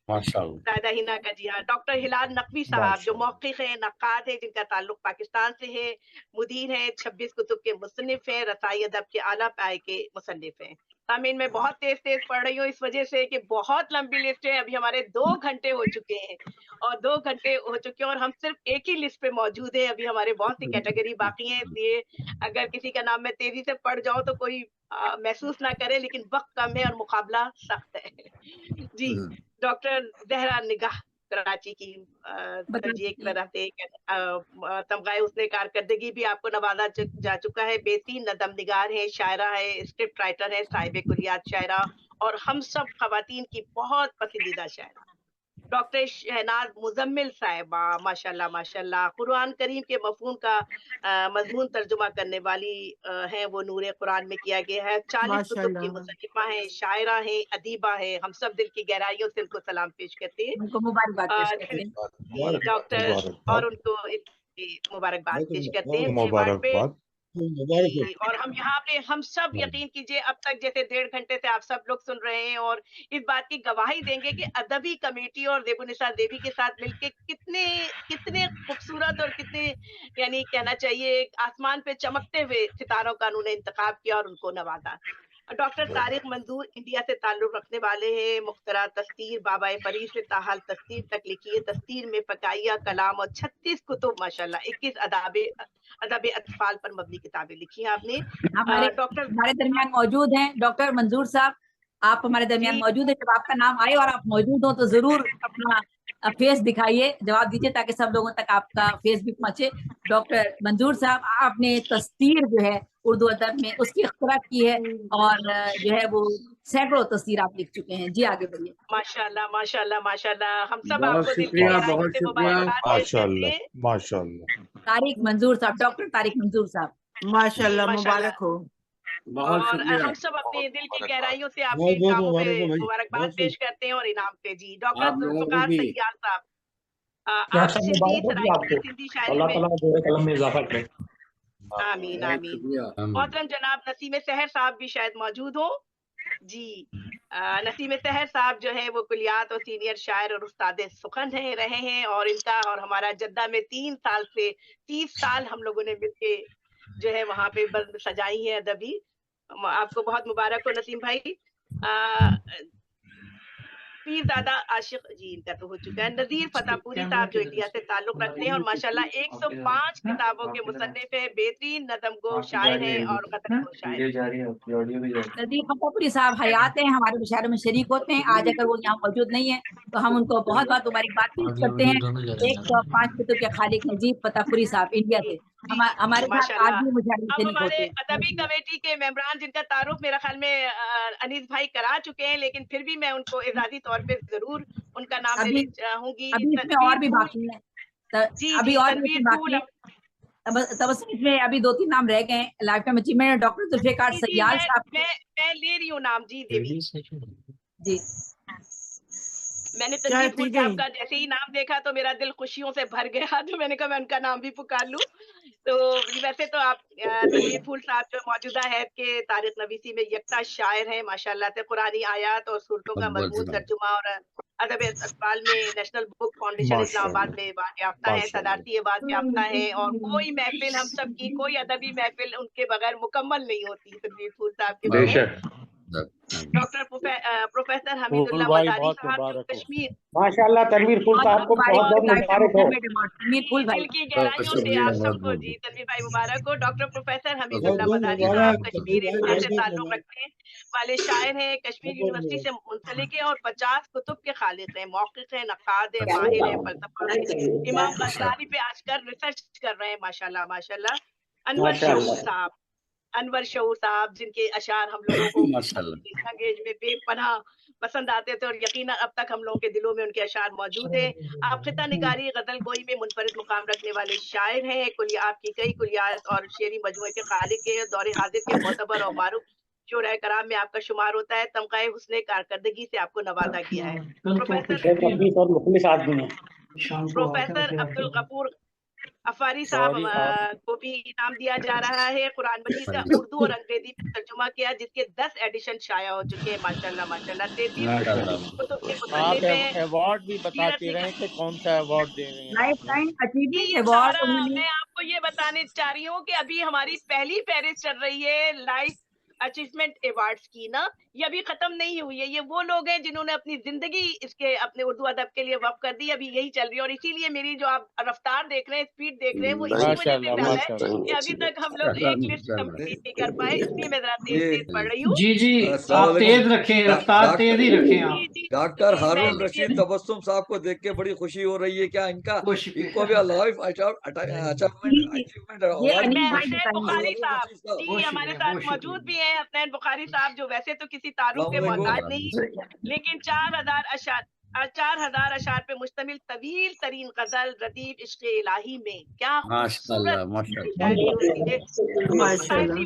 माशाल्लाह। दादा हिना का, जी हाँ। डॉक्टर हिलाल नकवी साहब जो मौक़िफ़ हैं, नक्काद हैं, जिनका ताल्लुक पाकिस्तान से है, मुदीर हैं, 26 कुतुब के मुसन्निफ़ हैं, रसाई अदब के आला पाए के मुसन्निफ़ हैं। सामीन, मैं बहुत तेज़-तेज़ पढ़ रही हूँ इस वज़ह से कि बहुत लंबी लिस्ट है। अभी हमारे 2 घंटे हो चुके हैं और 2 घंटे हो चुके हैं और हम सिर्फ़ एक ही लिस्ट पे मौजूद हैं। अभी हमारे बहुत सी कैटेगरी बाकी हैं, इसलिए अगर किसी का नाम मैं तेज़ी से पढ़ जाऊँ तो कोई महसूस ना करे, लेकिन वक़्त कम है और मुकाबला सख्त है। जी, डॉक्टर ज़हरा निगाह कराची की तर्जीह की तरफ से तमग़ाए हुस्न कारकर्दगी भी आपको नवाज़ा जा चुका है। बेहतरीन नदम निगार हैं, शायरा है, स्क्रिप्ट राइटर है, साहिब कुलियात शायरा और हम सब ख़वातीन की बहुत पसंदीदा शायरा। डॉक्टर शहनाज मुज़म्मिल साहिबा, माशाल्लाह माशाल्लाह, कुरान करीम के मफ़हूम का मज़मून तर्जुमा करने वाली हैं, वो नूरे कुरान में किया गया है। 40 कुतुब की माशाल्लाह। मुसन्निफ़ा हैं, शायरा हैं, अदीबा हैं। हम सब दिल की गहराइयों से उनको सलाम पेश करते हैं। उनको मुबारकबाद पेश करते हैं। जी, डॉक्टर और उनको मुबारकबाद पेश करते हैं उनके अवार्ड पे। जी, और हम यहाँ पे हम सब यकीन कीजिए अब तक जैसे 1.5 घंटे से आप सब लोग सुन रहे हैं और इस बात की गवाही देंगे कि अदबी कमेटी और ज़ेबुन्निसा देवी के साथ मिलके कितने कितने खूबसूरत और कितने, यानी कहना चाहिए आसमान पे चमकते हुए सितारों का उन्होंने इंतखाब किया और उनको नवाजा। डॉक्टर तारिक मंजूर इंडिया से ताल्लुक़ रखने वाले हैं। मुख्तरा तस्तीर बाबाए फरीद से ताहाल तस्तीर तक लिखी है। तस्तीर में फ़काइया कलाम और 36 कुतुब, माशाल्लाह 21 अदब अतफ़ाल पर मबनी किताबें लिखी हैं आपने। डॉक्टर हमारे दरमियान मौजूद हैं डॉक्टर मंजूर साहब, आप हमारे दरमियान मौजूद हैं। जब आपका नाम आए और आप मौजूद हो तो ज़रूर अपना फेस दिखाइए, जवाब दीजिए ताकि सब लोगों तक आपका फेस भी पहुँचे। डॉक्टर मंजूर साहब, आपने तस्तीर जो है उर्दू अदब में उसकी इख्तिरा की है और जो है वो सैकड़ों तस्तीर आप लिख चुके हैं। जी, आगे बढ़िए। माशाल्लाह माशाल्लाह माशाल्लाह, हम सब बहुत आपको दिल की शुक्रिया, गहराइयों बहुत से शुक्रिया। मुबारकबाद पेश करते माशाल्लाह, हैं। माशाल्लाह। तारिक मंजूर साहब, डॉक्टर तारिक मंजूर साहब। माशाल्लाह, माशाल्लाह। मुबारक हो। बहुत और शुक्रिया। हम सब अपने दिल की गहराइयों से आपके बहुत इन बहुत कामों पे मुबारक हो भाई, मुबारकबाद बहुत पेश करते हैं और इनाम पे। जी, आप डॉक्टर लोगों को जुल्फ़िकार भी। सय्यार साहब, क्या आप सब सिंधी मुबारक हो जी सराइकी आपको, सिंधी शायरी अल्लाह में। ताला जोरे कलम में इजाफा करे। आमीन बहुत आमीन। शुक्रिया। मोहतरम जनाब नसीम सहर साहब भी शायद मौजूद हो। जी, नसीम सहर साहब जो है वो कुलियात और सीनियर शायर और उस्ताद सुखन है रहे हैं और इनका और हमारा जद्दा में 3 साल से 30 साल हम लोगों ने मिलके जो है वहाँ पे बंद सजाई है अदबी। आपको बहुत मुबारक हो नसीम भाई। पीरज़ादा आशिक जी, इनका तो हो चुका है। नज़ीर फतेहपुरी साहब जो इंडिया से ताल्लुक़ रखते हैं और माशाल्लाह 105 किताबों के मुसन्निफ़ हैं, बेहतरीन नज़्मगो शायर हैं और ग़ज़लगो शायर हैं। नज़ीर फतेहपुरी साहब हयात हैं, हमारे मुशायरे में शरीक होते हैं। आज अगर वो यहाँ मौजूद नहीं है तो हम उनको बहुत-बहुत मुबारकबाद पेश करते हैं। 105 कुतुब के खालिक नज़ीर फतेहपुरी साहब इंडिया से हमारे साथ आज माशाल्लाह। भी मुशायरे में अब शरीक हमारे होते हैं। अदबी कमेटी के मेंबरान जिनका तारुफ मेरा ख़्याल में अनीस भाई करा चुके हैं, लेकिन फिर भी मैं उनको एज़ाज़ी तौर पे ज़रूर उनका नाम अभी लेना चाहूँगी। अभी इसमें और तनवीर भी फूल, बाकी है। जी अभी जी, और भी तनवीर इसमें बाकी फूल। है। तबस्सुम इसमें अभी 2-3 नाम रह गए हैं। Lifetime achievement doctor Zulfikar ji ji, Sayyar साहब के। मैं ले रही हूँ नाम। जी देवी, जी, मैंने क्या तनवीर फूल पी साहब गई? का जैसे ही नाम देखा तो मेरा दिल खुशियों से भर गया, तो मैंने कहा मैं उनका नाम भी पुकार लूँ। तो वैसे तो आप तनवीर फूल साहब जो मौजूदा हैत के तारिक नवीसी में यकता शायर हैं, माशाल्लाह से कुरानी आयात और सूरतों का अकबर मज़मून जनाब। तर्जुमा और अदब अतफ़ाल में नेशनल बुक फाउंडेशन इस्लामाबाद माशाल्लाह, में अवार्ड याफ़्ता हैं, माशाल्लाह। सदारती अवार्ड याफ़्ता हैं और कोई महफ़िल हम सब की, कोई अदबी महफ़िल उनके बगैर मुकम्मल नहीं होती तनवीर फूल साहब के बगैर। डॉक्टर प्रोफेसर फूल हमीदुल्लाह भाई मदानी बहुत साहब जो मुबारक हो। कश्मीर, माशाल्लाह तनवीर फूल बहुत साहब को मुबारक बहुत हो बहुत लाइफ टाइम मुबारक हो। अचीवमेंट अवार्ड तनवीर फूल भाई। दिल की बहुत गहराइयों से शुक्रिया, आप बहुत सबको। बहुत। जी तनवीर भाई मुबारक हो। डॉक्टर प्रोफेसर बहुत हमीदुल्लाह बहुत मदानी मुबारक साहब तनवीर कश्मीर भाई, इंडिया बहुत से बहुत ताल्लुक़ मुबारक, रखने वाले शायर हैं, कश्मीर बहुत बहुत यूनिवर्सिटी मुबारक। से मुंसलिक हैं और 50 कुतुब के खालिक हैं, मौक़िफ़ हैं, नक़ाद हैं, माहिर हैं, फ़लसफ़ा हैं। इमाम ग़ज़ाली पे आजकल रिसर्च कर रहे हैं, माशाल्लाह माशाल्लाह। अनवर शऊर साहब, अनवर शऊर साहब जिनके अशार हम लोगों को माशाल्लाह। यंग एज में बेपनाह पसंद आते थे और यकीनन अब तक हम लोगों के दिलों में उनके अशार मौजूद हैं। आप खिता निगारी गज़ल गोई में मुनफरिद मुकाम रखने वाले शायर हैं। आपकी कई कुलियात और शेरी मजमूए के खालिक हैं। दौर हाज़िर के मोतबर और मारूफ शुराए कराम में आपका शुमार होता है। तमग़ाए हुस्न कारकर्दगी से आपको नवाजा गया है। प्रोफेसर और मुखलिस आदमी है। प्रोफेसर अब्दुल गफूर अफारी साहब को भी इनाम दिया जा रहा है। कुरान मजीद का उर्दू और अंग्रेजी में तर्जुमा किया, जिसके 10 एडिशन शाया हो चुके हैं। माशाल्लाह माशाल्लाह। 33 कुतुब के मुसन्निफ हैं। अवार्ड भी बताते रहे कि कौन सा अवार्ड दे रहे हैं। लाइफ टाइम अचीवमेंट ये अवार्ड सारा उन्होंने मैं आपको ये बताने चाह रही हूँ कि अभी हमारी पहली फहरिस्त चल रही है लाइफ अचीवमेंट अवार्ड्स की ना, ये अभी खत्म नहीं हुई है। ये वो लोग हैं जिन्होंने अपनी जिंदगी इसके अपने उर्दू अदब के लिए वक्फ कर दी, अभी यही चल रही है। और इसीलिए मेरी जो आप रफ्तार देख रहे हैं, स्पीड देख रहे हैं, वो इसी वजह से ज्यादा है कि अभी तक हम लोग एक लिस्ट कंप्लीट नहीं कर पाए, इसलिए मैं जरा तेज तेज पढ़ रही हूँ। जी जी, आप तेज रखें, रफ्तार तेज ही रखें आप। डॉक्टर हारून रशीद तबस्सुम साहब को देख के बड़ी खुशी हो रही है। क्या इनको भी लाइफ अचीवमेंट हसनैन बुखारी साहब जी हमारे साथ मौजूद भी हैं। हसनैन बुखारी साहब जो वैसे तो किसी तारुफ के मोहताज नहीं, लेकिन 4000 अशार पे मुश्तमिल तवील तरीन गजल रदीफ इश्क़ इलाही में क्या खूबसूरत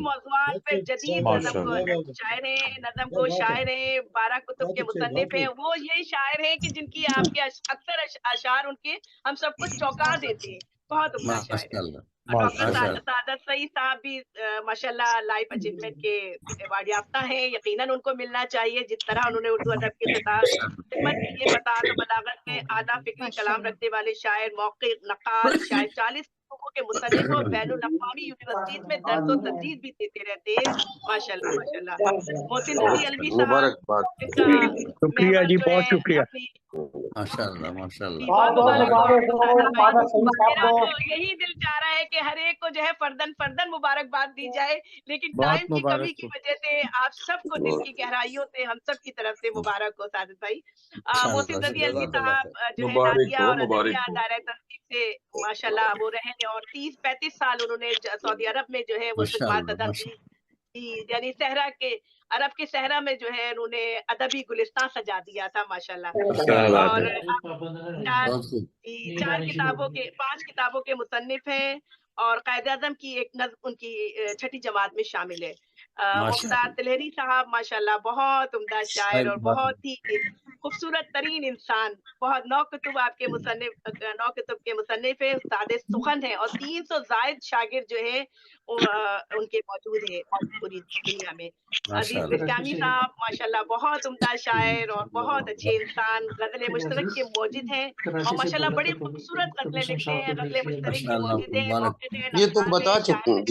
मौज़ूआत पे जदीद नज़म को शायर हैं। 12 कुतुब के मुसन्निफ हैं। वो यही शायर हैं कि जिनकी आपके अक्सर अशार उनके हम सबको चौंका देते हैं। बहुत उम्दा शायर है। डॉक्टर सादत सईद साहब भी माशाल्लाह लाइफ अचीवमेंट के अवार्ड याफ्ता हैं। यकीनन उनको मिलना चाहिए, जिस तरह उन्होंने उर्दू अदब के खिदमत की है। फ़साहत और बलागत में आला फिक्री कलाम रखने वाले शायर, मौक़िफ़, नक़ाल, शायर 40 कुतुबों के मुसन्निफ और बैनुल अक़वामी यूनिवर्सिटीज़ में दर्स और तदरीस भी देते रहते हैं। माशाल्लाह माशाल्लाह। मोहसिन रज़ी अलवी साहब, शुक्रिया जी, बहुत शुक्रिया। माशाल्लाह माशाल्लाह। मेरा तो यही दिल चाह रहा है कि हर एक को जो है फर्दन फर्दन मुबारकबाद दी जाए, लेकिन टाइम की कमी की वजह से आप सबको दिल की गहराइयों से हम सब की तरफ से मुबारक हो सादिक भाई। मोहसिन रज़ी अलवी साहब जो है नादिया और अदबिया दायरा तंजीम से माशाल्लाह वो रहे हैं और 30-35 साल उन्होंने सऊदी अरब में जो है वो खिदमत अदा की। यानी सहरा के अरब के सहरा में जो है उन्होंने अदबी गुलिस्तान सजा दिया था माशाल्लाह। और 5 किताबों के मुसन्निफ हैं और कायद-ए-आज़म की एक नज़्म उनकी 6ठी जमात में शामिल है। मुख्तार तिलहरी साहब माशाल्लाह बहुत उम्दा शायर और बहुत ही खूबसूरत तरीन इंसान। बहुत 9 कुतुब के मुसन्निफ है। उस्ताद सुखन है और 300 ज़ायद शागिर्द जो है उनके मौजूद है पूरी दुनिया में। अजीज बिस्कामी साहब माशाल्लाह बहुत उम्दा शायर और बहुत अच्छे इंसान, गज़ल मुश्तरक के मौजिद हैं और माशाल्लाह बड़ी खूबसूरत गज़लें लिखते हैं। गज़ल मुश्तरक के मौजिद हैं। ये तो बता चुके हैं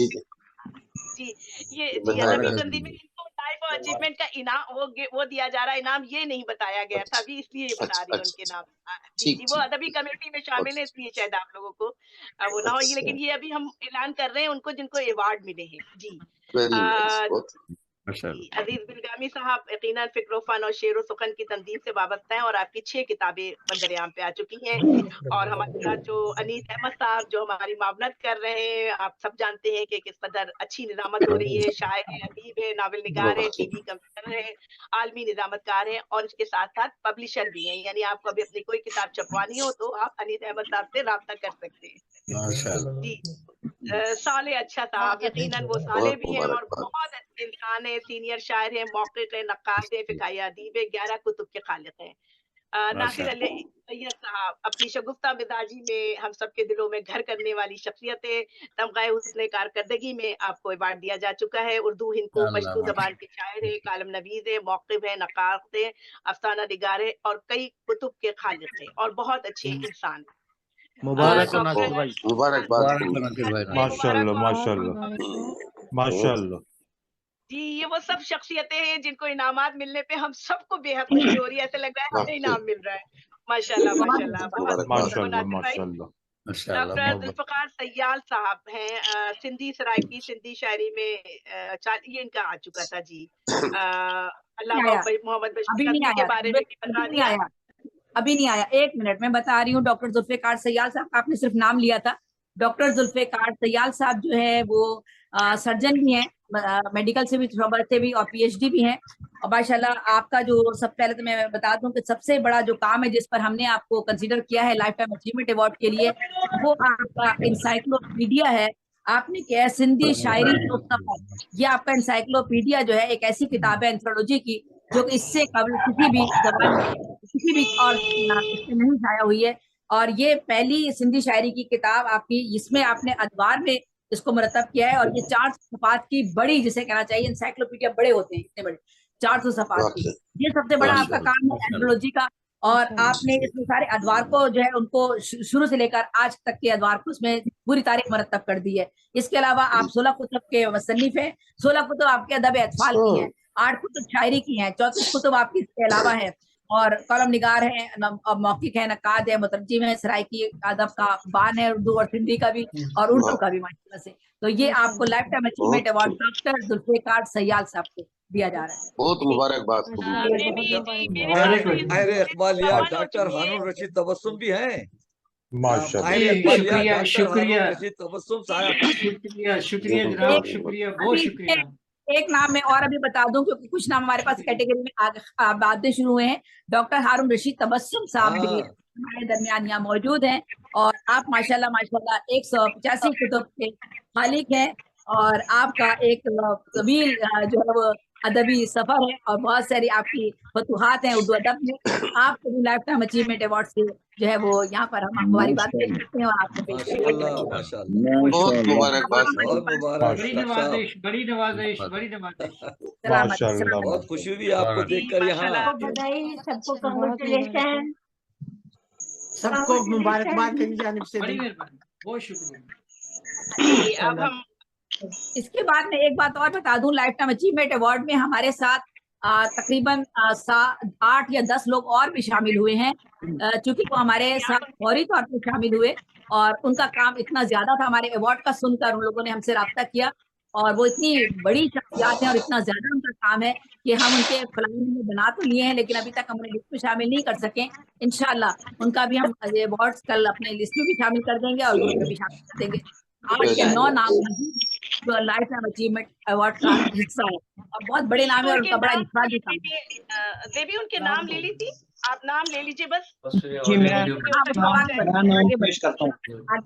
जी ये अदबी तंजीम में इनको लाइफ और अचीवमेंट का इनाम वो दिया जा रहा है। इनाम ये नहीं बताया गया था अभी, इसलिए बता रही हूँ उनके नाम। जी वो अदबी कमेटी में शामिल है, इसलिए शायद आप लोगों को वो ना हो। ये लेकिन ये अभी हम ऐलान कर रहे हैं उनको जिनको अवार्ड मिले हैं। जी अजीज बिलगामी साहब यकीनन फ़िक्र फ़न और शेर व सुखन की तंजीम से वाबस्ता हैं और आपकी 6 किताबें मंजर-ए-आम पे आ चुकी हैं। और हमारे साथ जो अनीस अहमद साहब जो हमारी मावनत कर रहे हैं, आप सब जानते हैं कि किस कदर अच्छी निज़ामत हो रही है। शायर है, अदीब है, नावल निगार है, टीवी कंप्यूटर है, आलमी निज़ामतकार हैं और इसके साथ-साथ पब्लिशर भी हैं। यानी आपको अभी अपनी कोई किताब छपवानी हो तो आप अनीस अहमद साहब से राब्ता कर सकते हैं। जी साले अच्छा साहब यकीनन वो साले भी हैं और बहुत अच्छे इंसान है। सीनियर शायर हैं, मौक़िफ़ है, नक़्क़ाश है, फ़िक़ाही अदीब है, 11 कुतुब के ख़ालिक़ हैं। नासिर अली सैयद साहब अपनी शगुफ्ता मिजाजी में हम सबके दिलों में घर करने वाली शख्सियत है। तमग़ाए हुस्न कारकर्दगी में आपको अवार्ड दिया जा चुका है। उर्दू, हिंदू, पश्तो ज़बान के शायर है, कालम नवीज़ है, मौक़िफ़ है, नक़्क़ाश है, अफ़साना निगार है और कई कुतुब के ख़ालिक़ हैं और बहुत अच्छे इंसान हैं। मुबारक हो नासिर भाई, मुबारकबाद। माशाल्लाह माशाल्लाह माशाल्लाह। जी ये वो सब शख्सियतें हैं जिनको इनामात मिलने पे हम सबको बेहद खुशी हो रही है। ऐसा लग रहा है हमें इनाम मिल रहा है। माशाल्लाह माशाल्लाह माशाल्लाह माशाल्लाह। डॉक्टर जुल्फ़िकार सय्याल साहब हैं सिंधी सराइकी सिंधी शायरी में ये इनका आ चुका था। जी अल्लामा मोहम्मद बशीर के बारे में बता दिया। अभी नहीं आया, 1 मिनट में बता रही हूँ। डॉक्टर जुल्फ़िकार सय्याल साहब आपने सिर्फ नाम लिया था। डॉक्टर जुल्फ़िकार सय्याल साहब जो है वो सर्जन भी हैं, मेडिकल से भी, शोबा से भी और पीएचडी भी हैं। और माशाल्लाह आपका जो सब पहले तो मैं बता दूं कि सबसे बड़ा जो काम है जिस पर हमने आपको कंसीडर किया है लाइफ टाइम अचीवमेंट अवार्ड के लिए, वो आपका इंसाइक्लोपीडिया है। आपने क्या है सिंधी शायरी, ये आपका इंसाइक्लोपीडिया जो है एक ऐसी किताब है एंथ्रोलॉजी की जो कि इससे कभी किसी भी जबान में किसी भी और नहीं छाया हुई है। और ये पहली सिंधी शायरी की किताब आपकी, इसमें आपने अदवार में इसको मुरतब किया है। और ये 400 सफ़ात की बड़ी, जिसे कहना चाहिए इंसाइक्लोपीडिया बड़े होते हैं, इतने बड़े 400 सफ़ात की, ये सबसे बड़ा आपका काम है एंथ्रोलॉजी का। और आपने इसमें सारे अदवार को जो है उनको शुरू से लेकर आज तक के अदवार को उसमें पूरी तारीख मुरतब कर दी है। इसके अलावा आप 16 कुतुब के मुसन्निफ हैं, 16 कुतुब आपके अदब अतफाल की हैं, 8 कुतुब शायरी की हैं, 34 कुतुब आपकी इसके अलावा है, और कलम निगार है, मौखिक है, नकाद है, मुतरजिम है, सराइकी अदब का बान है, उर्दू और सिंधी का भी और उर्दू का भी माशाल्लाह से। तो ये आपको lifetime achievement award doctor Zulfiqar Sayal साहब को दिया जा रहा है। बहुत मुबारकबाद। अरे इकबालिया डॉक्टर हारून रशीद तबस्सुम भी हैं। माशाल्लाह, शुक्रिया तबस्सुम साहब, शुक्रिया जनाब, शुक्रिया, बहुत शुक्रिया। एक नाम मैं और अभी बता दूं, क्योंकि कुछ नाम हमारे पास कैटेगरी में बातें शुरू हुए हैं। डॉक्टर हारून रशीद तबस्सुम साहब भी हमारे दरमियान यहाँ मौजूद हैं, और आप माशाल्लाह माशाल्लाह 185 कुतुब के मालिक हैं, और आपका एक तवील जो है वो अदबी सफर है, और बहुत सारी आपकी फतूहात हैं उर्दू अदब में। आपको भी लाइफ टाइम अचीवमेंट अवार्ड से जो है वो यहाँ पर हम हमारी बात पेश करते हैं और आपको पेश करते हैं। बहुत मुबारकबाद, बड़ी नवाजिश, बड़ी नवाजिश, बड़ी नवाजिश। माशाल्लाह, बहुत खुशी हुई आपको देखकर यहाँ। सबको कांग्रेचुलेशन, सबको मुबारकबाद मेरी जानिब से। बड़ी मेहरबानी, बहुत शुक्रिया। अब हम इसके बाद में एक बात और बता दूं, लाइफ टाइम अचीवमेंट अवार्ड में हमारे साथ तकरीबन 8 या 10 लोग और भी शामिल हुए हैं, चूंकि वो हमारे साथ फौरी तौर पर शामिल हुए, और उनका काम इतना ज्यादा था हमारे अवार्ड का सुनकर उन लोगों ने हमसे रब्ता किया, और वो इतनी बड़ी शख्सियत है और इतना ज्यादा उनका काम है कि हम उनके फ्लाइन में बना तो लिए हैं, लेकिन अभी तक हम उन्हें लिस्ट में शामिल नहीं कर सके। इंशाल्लाह उनका भी हम अवार्ड कल अपने लिस्ट में भी शामिल कर देंगे और ग्रुप में भी शामिल कर देंगे। आज के 9 नाम जो लाइफ टाइम अचीवमेंट अवार्ड का हिस्सा है, और बहुत बड़े नाम है और उनका बड़ा इंतजार भी था। देवी उनके नाम ले ली थी, आप नाम ले लीजिए बस। जी मैं नाम पेश करता हूँ,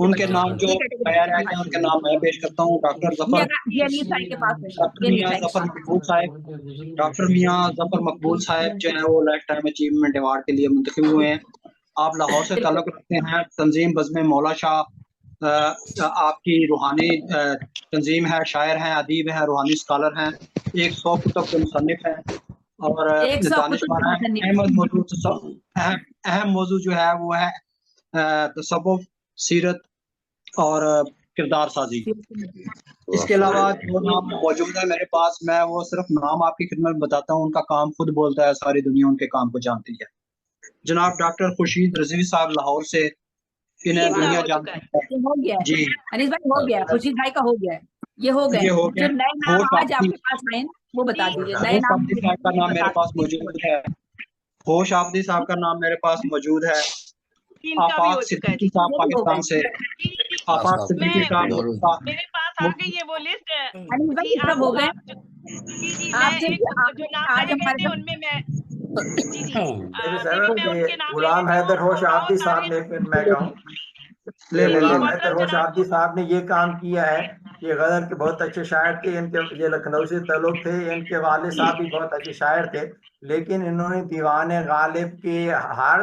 उनके नाम जो तैयार है उनके नाम मैं पेश करता हूँ। डॉक्टर जफर मकबूल साहब, डॉक्टर मियाँ जफर मकबूल साहब जो है वो लाइफ टाइम अचीवमेंट अवार्ड के लिए मुंतखब हुए हैं। आप लाहौर से ताल्लुक रखते हैं। तंजीम बज़्म मौला शाह आपकी रूहानी तंजीम है, शायर हैं, अदीब हैं, रूहानी स्कॉलर हैं, 100 कुतुब के मुसन्निफ हैं और दानिशवर हैं। अहम मौजू जो है वो है तसव्वुफ, सीरत और किरदार साजी। इसके अलावा जो नाम मौजूद है मेरे पास, मैं वो सिर्फ नाम आपकी खिदमत में बताता हूँ, उनका काम खुद बोलता है, सारी दुनिया उनके काम को जानती है। जनाब डॉक्टर खुर्शीद रज़वी साहब लाहौर से, इन्हें दुनिया जानती है। हो गया जी अनीस भाई, हो गया, खुर्शीद भाई का हो गया है, ये हो गया। जो नए नाम आज आपके पास आए वो बता दीजिए। नए नाम का नाम मेरे पास मौजूद है, होश आफदी साहब का नाम मेरे पास मौजूद है। आफाक सिद्दीकी साहब पाकिस्तान से, आफाक सिद्दीकी साहब मेरे पास आ गई है वो लिस्ट। अनीस भाई सब हो गए। जो नाम आज हमारे उनमें मैं गुलाम हैदर होश आफदी साहब ने, फिर मैं कहूँ गुलाम हैदर होश आफदी साहब ने ये काम किया है। ये गजल के बहुत अच्छे शायर थे, इनके ये लखनऊ से ताल्लुक थे, इनके वालिद साहब भी बहुत अच्छे शायर थे, लेकिन इन्होंने दीवाने गालिब के हर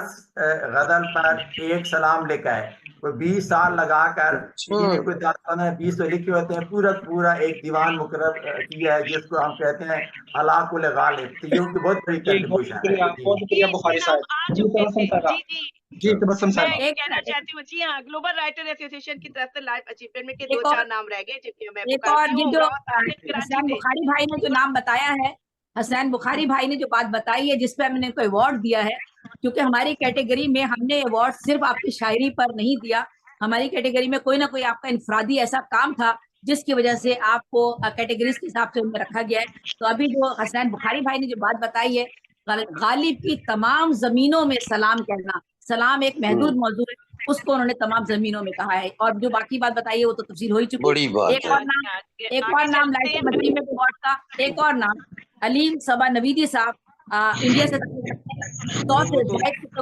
गजल पर एक सलाम लिखा है। कोई 20 साल लगाकर, कोई 10-15-20 तो लिखे होते हैं, पूरा एक दीवान मुकर्रर किया है, जिसको हम कहते हैं अलाकुल गालिब। तो ये उनकी बहुत बड़ी कंट्रीब्यूशन है। बुखारी साहब जी तबस्सुम साहब मैं कहना चाहती हूँ, जी हाँ, ग्लोबल राइटर एसोसिएशन की तरफ से लाइफ अचीवमेंट में के 2-4 नाम रह गए, जिनमें मैं एक और ये जो हसनैन बुखारी भाई ने जो नाम बताया है, हसनैन बुखारी भाई ने जो बात बताई है, जिस पे हमने कोई अवार्ड दिया है, क्योंकि हमारी कैटेगरी में हमने अवार्ड सिर्फ आपकी शायरी पर नहीं दिया, हमारी कैटेगरी में कोई ना कोई आपका इंफरादी ऐसा काम था जिसकी वजह से आपको कैटेगरीज के हिसाब से उनमें रखा गया है। तो अभी जो हसनैन बुखारी भाई ने जो बात बताई है, गालिब की तमाम जमीनों में सलाम कहना, सलाम एक महदूद मौजू है, उसको उन्होंने तमाम जमीनों में कहा है। और जो बाकी बात बताई है वो तो तफसील हो ही चुकी है। एक और नाम लाइफ में अवार्ड का, एक और नाम अलीम सबा नवीदी साहब, इंडिया से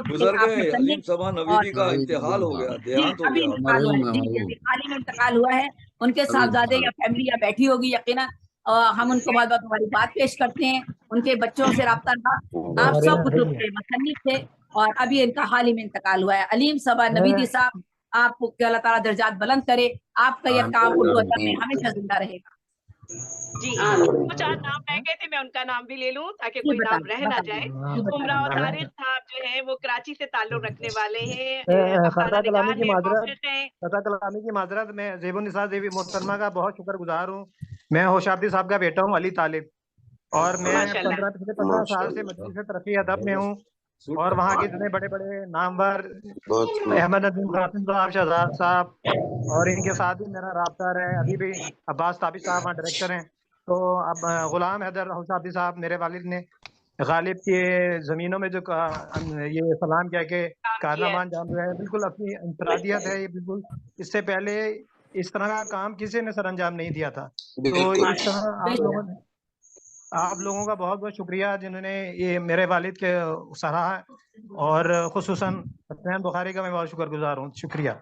गुजर गए। अलीम सबा नवीदी का इंतकाल हो गया, देहांत हो गया, हाल ही में इंतकाल हुआ है। उनके साहबजादे या फैमिली या बैठी होगी यकीनन, हम उनको बहुत हमारी बात पेश करते हैं। उनके बच्चों से रब्ता था, आप सब कुतुब के मुसन्निफ थे, और अभी इनका हाल ही में इंतकाल हुआ है। अलीम सबा नबीदी साहब, आपको अल्लाह ताला दर्जात बुलंद करे, आपका यह काम उर्दू अदब में हमेशा जिंदा रहेगा। जी दो चार नाम रह गए थे, मैं उनका नाम भी ले लूं ताकि कोई नाम रह ना जाए। उमराव तारिक साहब जो है वो कराची से ताल्लुक रखने वाले हैं, खता कलामी की हैं। माजरत मैं ज़ेबुन्निसा देवी मोहतरमा का बहुत शुक्रगुजार हूँ। मैं होशाब्दी साहब का बेटा हूँ अली तालिब, और मैं पिछले 15 साल से मजलिस तरक्की अदब में हूँ, और वहाँ के इतने बड़े बड़े नामवर अहमद नदीम कासिम साहब, शहजाद साहब, और इनके साथ भी मेरा राब्ता है। अभी भी अब्बास ताबी साहब वहाँ डायरेक्टर हैं। तो अब गुलाम हैदर होशाब्दी साहब मेरे वालिद ने गालिब के ज़मीनों में जो ये सलाम कह के कारनामा अंजाम दिया है, बिल्कुल अपनी इंफरादियत है ये, बिल्कुल इससे पहले इस तरह का काम किसी ने सर अंजाम नहीं दिया था। तो इस तरह आप लोगों का बहुत बहुत शुक्रिया जिन्होंने ये मेरे वालिद के सराहा, और खुसूसन हसनैन बुखारी का मैं बहुत शुक्रगुजार हूँ। शुक्रिया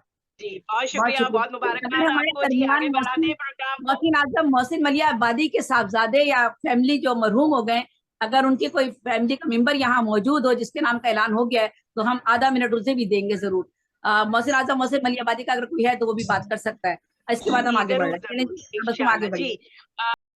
जी, बहुत शुक्रिया, बहुत मुबारकबाद आपको जी। आगे बढ़ाते हैं प्रोग्राम। मोहसिन मलिया आबादी के साहबजादे या फैमिली जो मरहूम हो गए, अगर उनके कोई फैमिली का मेंबर यहाँ मौजूद हो जिसके नाम का ऐलान हो गया है, तो हम आधा मिनट उसे भी देंगे जरूर। मोहसिन आजम मोहसिन मलिया आबादी का अगर कोई है तो वो भी बात कर सकता है। इसके बाद हम आगे बढ़ रहे हैं।